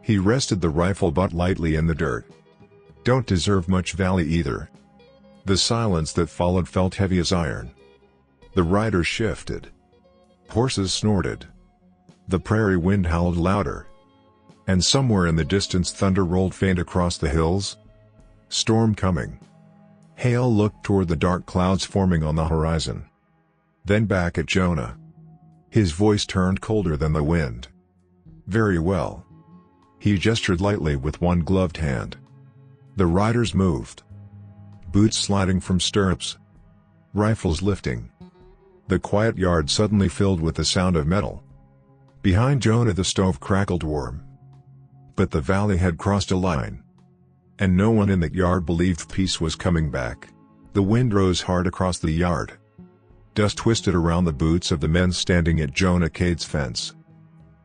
[SPEAKER 1] He rested the rifle butt lightly in the dirt. "Don't deserve much value either." The silence that followed felt heavy as iron. The riders shifted. Horses snorted. The prairie wind howled louder. And somewhere in the distance thunder rolled faint across the hills. Storm coming. Hale looked toward the dark clouds forming on the horizon. Then back at Jonah. His voice turned colder than the wind. "Very well." He gestured lightly with one gloved hand. The riders moved. Boots sliding from stirrups. Rifles lifting. The quiet yard suddenly filled with the sound of metal. Behind Jonah the stove crackled warm. But the valley had crossed a line. And no one in that yard believed peace was coming back. The wind rose hard across the yard. Dust twisted around the boots of the men standing at Jonah Cade's fence.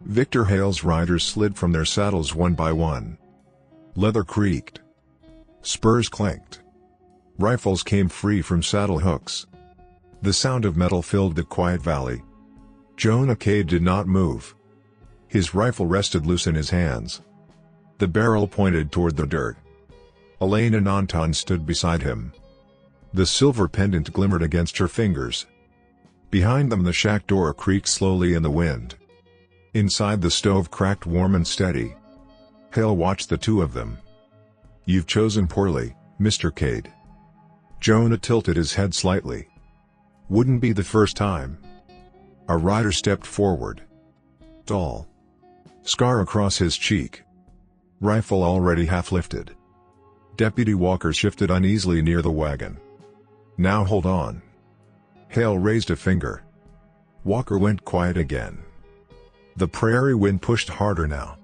[SPEAKER 1] Victor Hale's riders slid from their saddles one by one. Leather creaked. Spurs clanked. Rifles came free from saddle hooks. The sound of metal filled the quiet valley. Jonah Cade did not move. His rifle rested loose in his hands. The barrel pointed toward the dirt. Elena Nantan stood beside him. The silver pendant glimmered against her fingers. Behind them the shack door creaked slowly in the wind. Inside the stove cracked warm and steady. Hale watched the two of them. "You've chosen poorly, Mr. Cade." Jonah tilted his head slightly. "Wouldn't be the first time." A rider stepped forward. Tall. Scar across his cheek. Rifle already half lifted. Deputy Walker shifted uneasily near the wagon. "Now hold on." Hale raised a finger. Walker went quiet again. The prairie wind pushed harder now.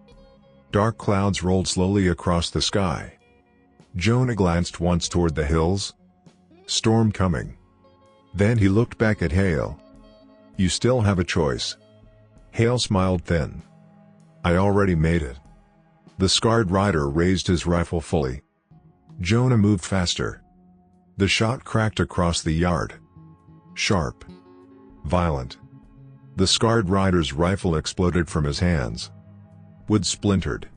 [SPEAKER 1] Dark clouds rolled slowly across the sky. Jonah glanced once toward the hills. Storm coming. Then he looked back at Hale. "You still have a choice." Hale smiled thin. "I already made it." The scarred rider raised his rifle fully. Jonah moved faster. The shot cracked across the yard. Sharp. Violent. The scarred rider's rifle exploded from his hands. Wood splintered.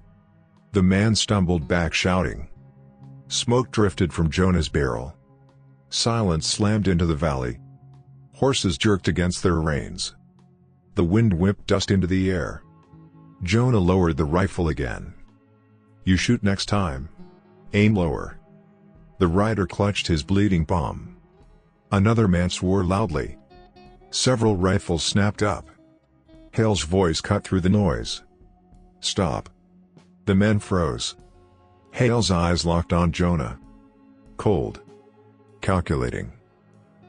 [SPEAKER 1] The man stumbled back shouting. Smoke drifted from Jonah's barrel. Silence slammed into the valley. Horses jerked against their reins. The wind whipped dust into the air. Jonah lowered the rifle again. "You shoot next time. Aim lower." The rider clutched his bleeding palm. Another man swore loudly. Several rifles snapped up. Hale's voice cut through the noise. "Stop." The men froze. Hale's eyes locked on Jonah. Cold. Calculating.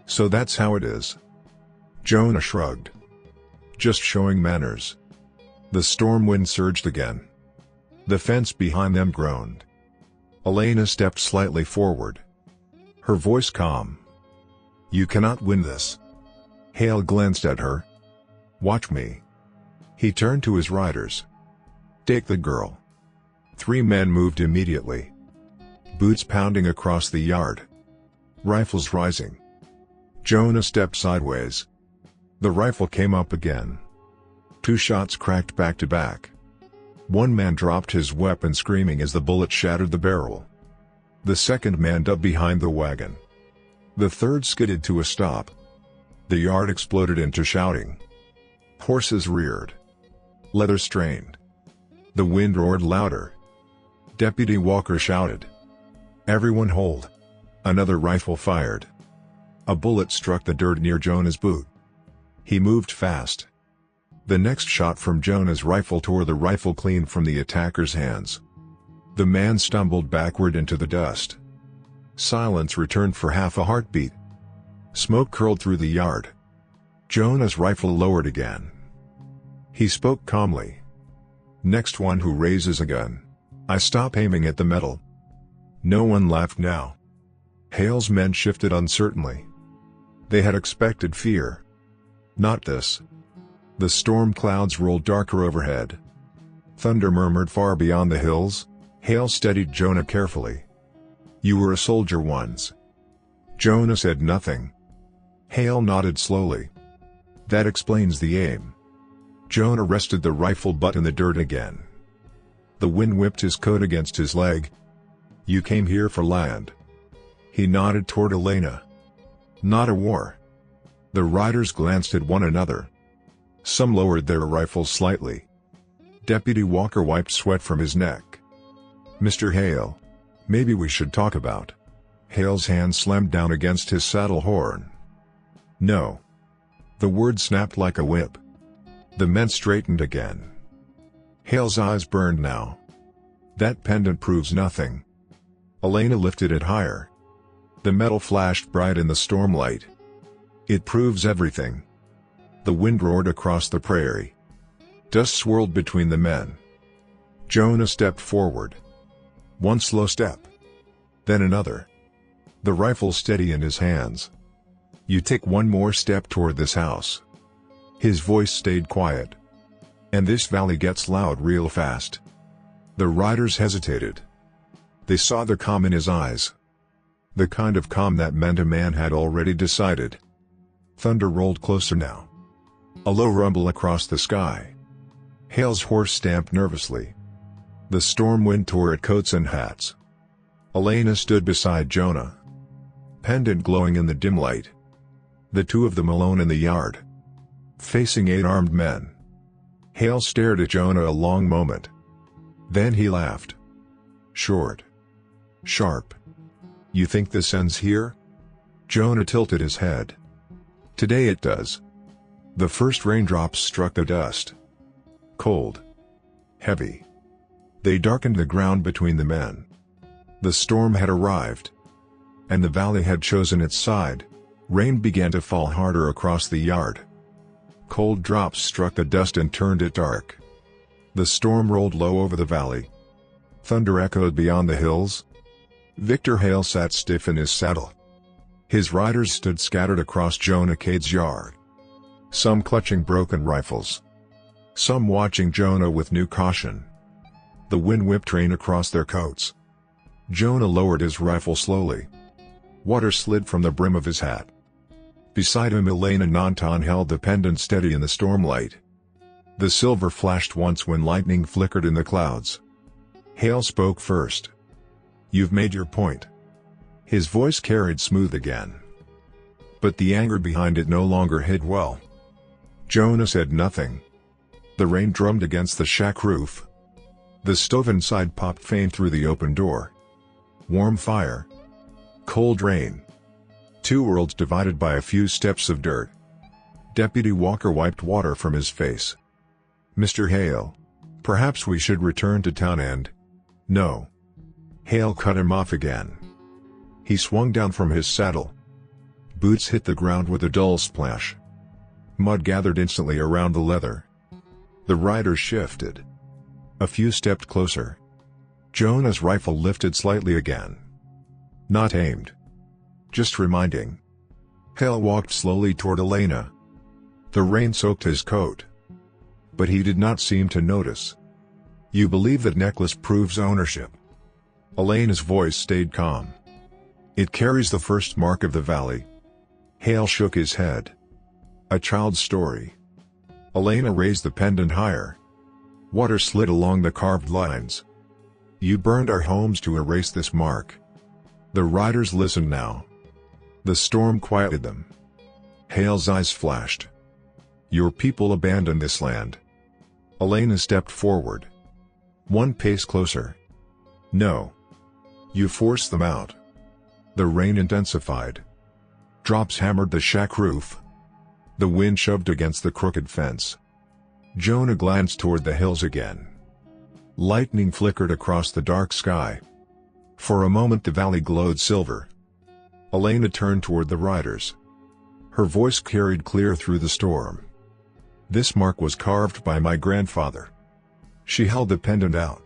[SPEAKER 1] "So that's how it is." Jonah shrugged. "Just showing manners." The storm wind surged again. The fence behind them groaned. Elena stepped slightly forward. Her voice calm. You cannot win this. Hale glanced at her. Watch me. He turned to his riders. Take the girl. 3 men moved immediately. Boots pounding across the yard. Rifles rising. Jonah stepped sideways. The rifle came up again. 2 shots cracked back to back. 1 man dropped his weapon screaming as the bullet shattered the barrel. The second man ducked behind the wagon. The third skidded to a stop. The yard exploded into shouting. Horses reared. Leather strained. The wind roared louder. Deputy Walker shouted. Everyone hold. Another rifle fired. A bullet struck the dirt near Jonah's boot. He moved fast. The next shot from Jonah's rifle tore the rifle clean from the attacker's hands. The man stumbled backward into the dust. Silence returned for half a heartbeat. Smoke curled through the yard. Jonah's rifle lowered again. He spoke calmly. Next one who raises a gun, I stop aiming at the metal. No one laughed now. Hale's men shifted uncertainly. They had expected fear. Not this. The storm clouds rolled darker overhead. Thunder murmured far beyond the hills. Hale steadied Jonah carefully. You were a soldier once. Jonah said nothing. Hale nodded slowly. That explains the aim. Jonah rested the rifle butt in the dirt again. The wind whipped his coat against his leg. You came here for land. He nodded toward Elena. Not a war. The riders glanced at one another. Some lowered their rifles slightly. Deputy Walker wiped sweat from his neck. Mr. Hale, maybe we should talk about. Hale's hand slammed down against his saddle horn. No. The word snapped like a whip. The men straightened again. Hale's eyes burned now. That pendant proves nothing. Elena lifted it higher. The metal flashed bright in the stormlight. It proves everything. The wind roared across the prairie. Dust swirled between the men. Jonah stepped forward. One slow step. Then another. The rifle steady in his hands. You take one more step toward this house. His voice stayed quiet. And this valley gets loud real fast. The riders hesitated. They saw the calm in his eyes. The kind of calm that meant a man had already decided. Thunder rolled closer now. A low rumble across the sky. Hale's horse stamped nervously. The storm wind tore at coats and hats. Elena stood beside Jonah. Pendant glowing in the dim light. The 2 of them alone in the yard. Facing 8 armed men. Hale stared at Jonah a long moment. Then he laughed. Short. Sharp. You think this ends here? Jonah tilted his head. Today it does. The first raindrops struck the dust. Cold. Heavy. They darkened the ground between the men. The storm had arrived. And the valley had chosen its side. Rain began to fall harder across the yard. Cold drops struck the dust and turned it dark. The storm rolled low over the valley. Thunder echoed beyond the hills. Victor Hale sat stiff in his saddle. His riders stood scattered across Jonah Cade's yard. Some clutching broken rifles. Some watching Jonah with new caution. The wind whipped rain across their coats. Jonah lowered his rifle slowly. Water slid from the brim of his hat. Beside him Elena Nantan held the pendant steady in the stormlight. The silver flashed once when lightning flickered in the clouds. Hale spoke first. You've made your point. His voice carried smooth again. But the anger behind it no longer hid well. Jonah said nothing. The rain drummed against the shack roof. The stove inside popped faint through the open door. Warm fire. Cold rain. 2 worlds divided by a few steps of dirt. Deputy Walker wiped water from his face. Mr. Hale, perhaps we should return to town and... No. Hale cut him off again. He swung down from his saddle. Boots hit the ground with a dull splash. Mud gathered instantly around the leather. The riders shifted. A few stepped closer. Jonah's rifle lifted slightly again. Not aimed. Just reminding. Hale walked slowly toward Elena. The rain soaked his coat, but he did not seem to notice. "You believe that necklace proves ownership?" Elena's voice stayed calm. "It carries the first mark of the valley." Hale shook his head. "A child's story." Elena raised the pendant higher. Water slid along the carved lines. "You burned our homes to erase this mark." The riders listened now. The storm quieted them. Hale's eyes flashed. "Your people abandoned this land." Elena stepped forward. One pace closer. "No. You forced them out." The rain intensified. Drops hammered the shack roof. The wind shoved against the crooked fence. Jonah glanced toward the hills again. Lightning flickered across the dark sky. For a moment the valley glowed silver. Elena turned toward the riders. Her voice carried clear through the storm. "This mark was carved by my grandfather." She held the pendant out.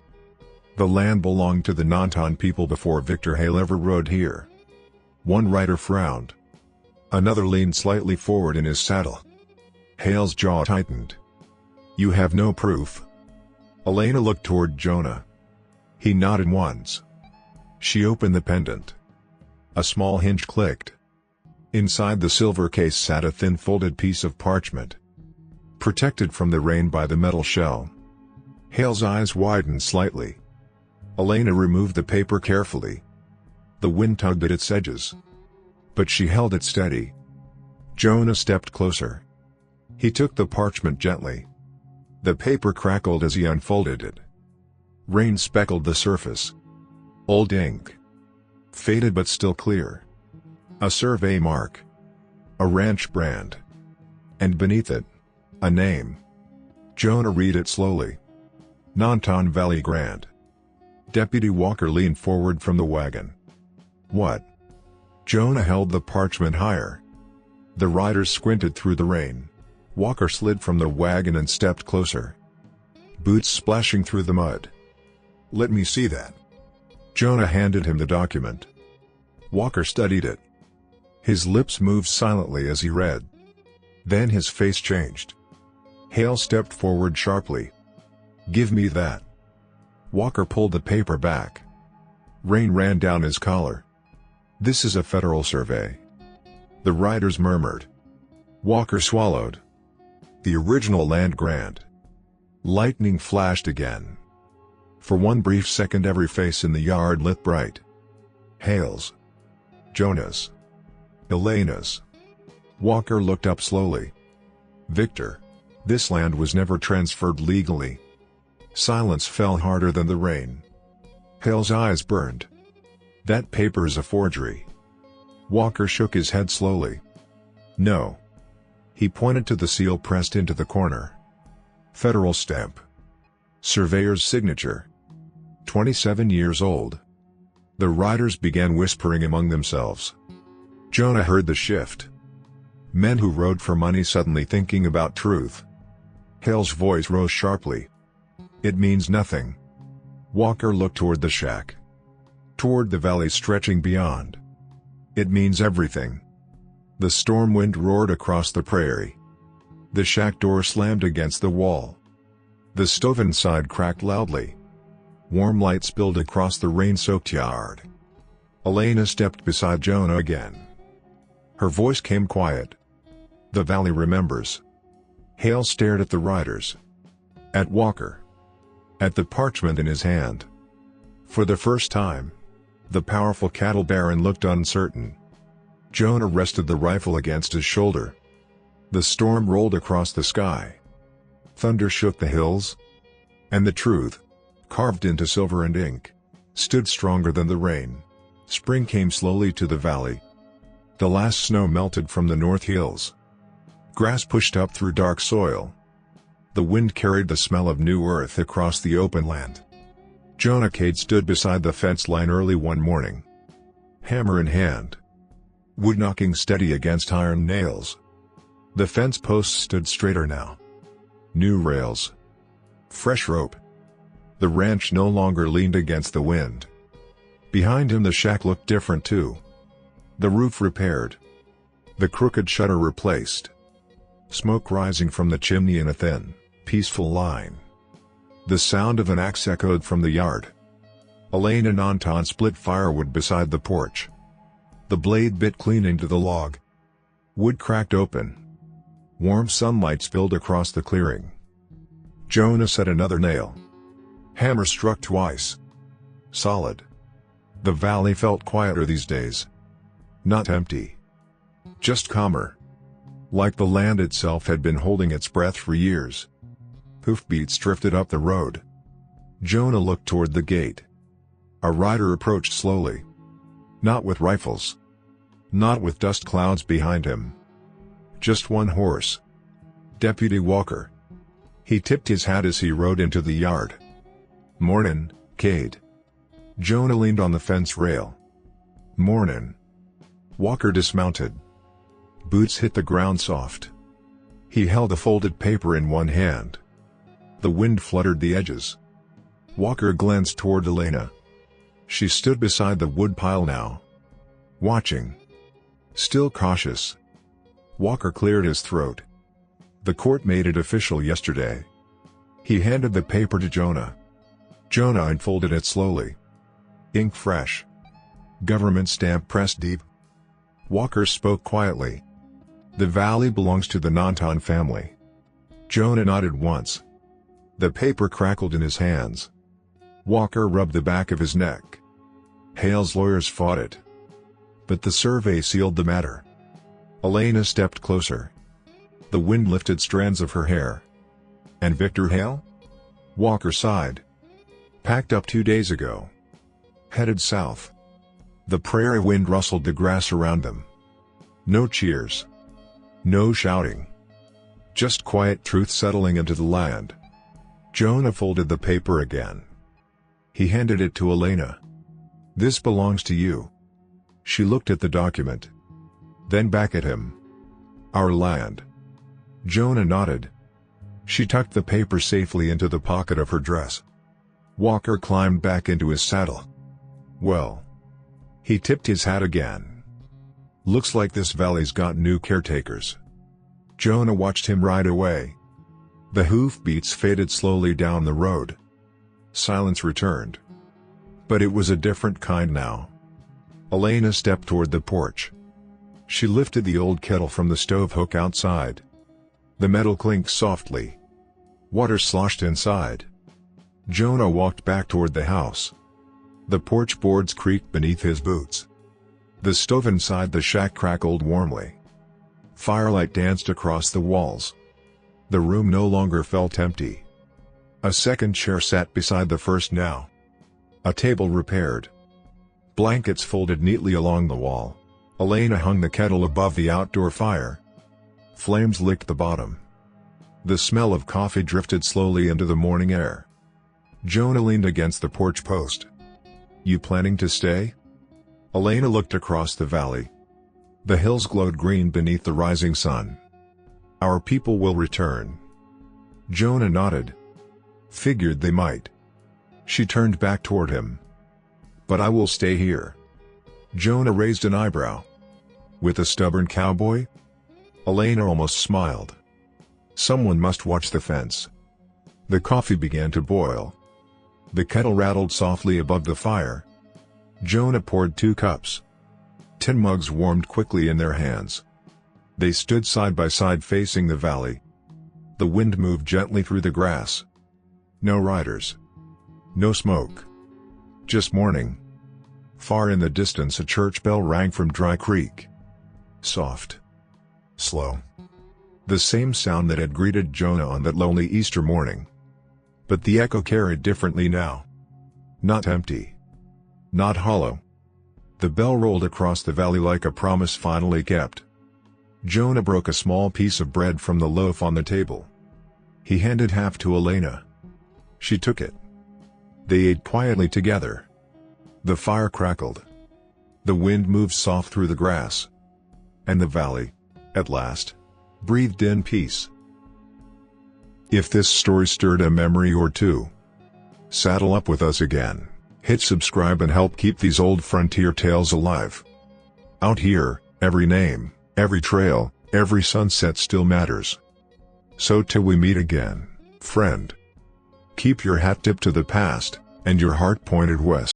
[SPEAKER 1] "The land belonged to the Nantan people before Victor Hale ever rode here." One rider frowned. Another leaned slightly forward in his saddle. Hale's jaw tightened. "You have no proof?" Elena looked toward Jonah. He nodded once. She opened the pendant. A small hinge clicked. Inside the silver case sat a thin folded piece of parchment, protected from the rain by the metal shell. Hale's eyes widened slightly. Elena removed the paper carefully. The wind tugged at its edges, but she held it steady. Jonah stepped closer. He took the parchment gently. The paper crackled as he unfolded it. Rain speckled the surface. Old ink. Faded but still clear. A survey mark. A ranch brand. And beneath it, a name. Jonah read it slowly. Nantan Valley Grant. Deputy Walker leaned forward from the wagon. "What?" Jonah held the parchment higher. The riders squinted through the rain. Walker slid from the wagon and stepped closer. Boots splashing through the mud. "Let me see that." Jonah handed him the document. Walker studied it. His lips moved silently as he read. Then his face changed. Hale stepped forward sharply. "Give me that." Walker pulled the paper back. Rain ran down his collar. "This is a federal survey." The riders murmured. Walker swallowed. "The original land grant." Lightning flashed again. For one brief second every face in the yard lit bright. Hale's. Jonah's. Elena's. Walker looked up slowly. "Victor, this land was never transferred legally." Silence fell harder than the rain. Hale's eyes burned. "That paper is a forgery." Walker shook his head slowly. "No." He pointed to the seal pressed into the corner. "Federal stamp. Surveyor's signature. 27 years old." The riders began whispering among themselves. Jonah heard the shift. Men who rode for money suddenly thinking about truth. Hale's voice rose sharply. "It means nothing." Walker looked toward the shack. Toward the valley stretching beyond. "It means everything." The storm wind roared across the prairie. The shack door slammed against the wall. The stove inside cracked loudly. Warm light spilled across the rain-soaked yard. Elena stepped beside Jonah again. Her voice came quiet. "The valley remembers." Hale stared at the riders. At Walker. At the parchment in his hand. For the first time, the powerful cattle baron looked uncertain. Jonah rested the rifle against his shoulder. The storm rolled across the sky. Thunder shook the hills. And the truth, carved into silver and ink, stood stronger than the rain. Spring came slowly to the valley. The last snow melted from the north hills. Grass pushed up through dark soil. The wind carried the smell of new earth across the open land. Jonah Cade stood beside the fence line early one morning. Hammer in hand. Wood knocking steady against iron nails. The fence posts stood straighter now. New rails. Fresh rope. The ranch no longer leaned against the wind. Behind him the shack looked different too. The roof repaired. The crooked shutter replaced. Smoke rising from the chimney in a thin, peaceful line. The sound of an axe echoed from the yard. Elena Nantan split firewood beside the porch. The blade bit clean into the log. Wood cracked open. Warm sunlight spilled across the clearing. Jonah set another nail. Hammer struck twice. Solid. The valley felt quieter these days. Not empty. Just calmer. Like the land itself had been holding its breath for years. Hoofbeats drifted up the road. Jonah looked toward the gate. A rider approached slowly. Not with rifles. Not with dust clouds behind him. Just one horse. Deputy Walker. He tipped his hat as he rode into the yard. "Mornin', Cade." Jonah leaned on the fence rail. "Mornin'." Walker dismounted. Boots hit the ground soft. He held a folded paper in one hand. The wind fluttered the edges. Walker glanced toward Elena. She stood beside the woodpile now. Watching. Still cautious. Walker cleared his throat. "The court made it official yesterday." He handed the paper to Jonah. Jonah unfolded it slowly. Ink fresh. Government stamp pressed deep. Walker spoke quietly. "The valley belongs to the Nantan family." Jonah nodded once. The paper crackled in his hands. Walker rubbed the back of his neck. "Hale's lawyers fought it. But the survey sealed the matter." Elena stepped closer. The wind lifted strands of her hair. "And Victor Hale?" Walker sighed. "Packed up 2 days ago. Headed south." The prairie wind rustled the grass around them. No cheers. No shouting. Just quiet truth settling into the land. Jonah folded the paper again. He handed it to Elena. "This belongs to you." She looked at the document. Then back at him. "Our land." Jonah nodded. She tucked the paper safely into the pocket of her dress. Walker climbed back into his saddle. "Well." He tipped his hat again. "Looks like this valley's got new caretakers." Jonah watched him ride away. The hoofbeats faded slowly down the road. Silence returned. But it was a different kind now. Elena stepped toward the porch. She lifted the old kettle from the stove hook outside. The metal clinked softly. Water sloshed inside. Jonah walked back toward the house. The porch boards creaked beneath his boots. The stove inside the shack crackled warmly. Firelight danced across the walls. The room no longer felt empty. A second chair sat beside the first now. A table repaired. Blankets folded neatly along the wall. Elena hung the kettle above the outdoor fire. Flames licked the bottom. The smell of coffee drifted slowly into the morning air. Jonah leaned against the porch post. "You planning to stay?" Elena looked across the valley. The hills glowed green beneath the rising sun. "Our people will return." Jonah nodded. "Figured they might." She turned back toward him. "But I will stay here." Jonah raised an eyebrow. "With a stubborn cowboy?" Elena almost smiled. "Someone must watch the fence." The coffee began to boil. The kettle rattled softly above the fire. Jonah poured 2 cups. Tin mugs warmed quickly in their hands. They stood side by side facing the valley. The wind moved gently through the grass. No riders. No smoke. Just morning. Far in the distance a church bell rang from Dry Creek. Soft. Slow. The same sound that had greeted Jonah on that lonely Easter morning. But the echo carried differently now. Not empty. Not hollow. The bell rolled across the valley like a promise finally kept. Jonah broke a small piece of bread from the loaf on the table. He handed half to Elena. She took it. They ate quietly together. The fire crackled. The wind moved soft through the grass. And the valley, at last, breathed in peace. If this story stirred a memory or two, saddle up with us again, hit subscribe and help keep these old frontier tales alive. Out here, every name, Every trail, every sunset still matters. So till we meet again, friend. Keep your hat tipped to the past, and your heart pointed west.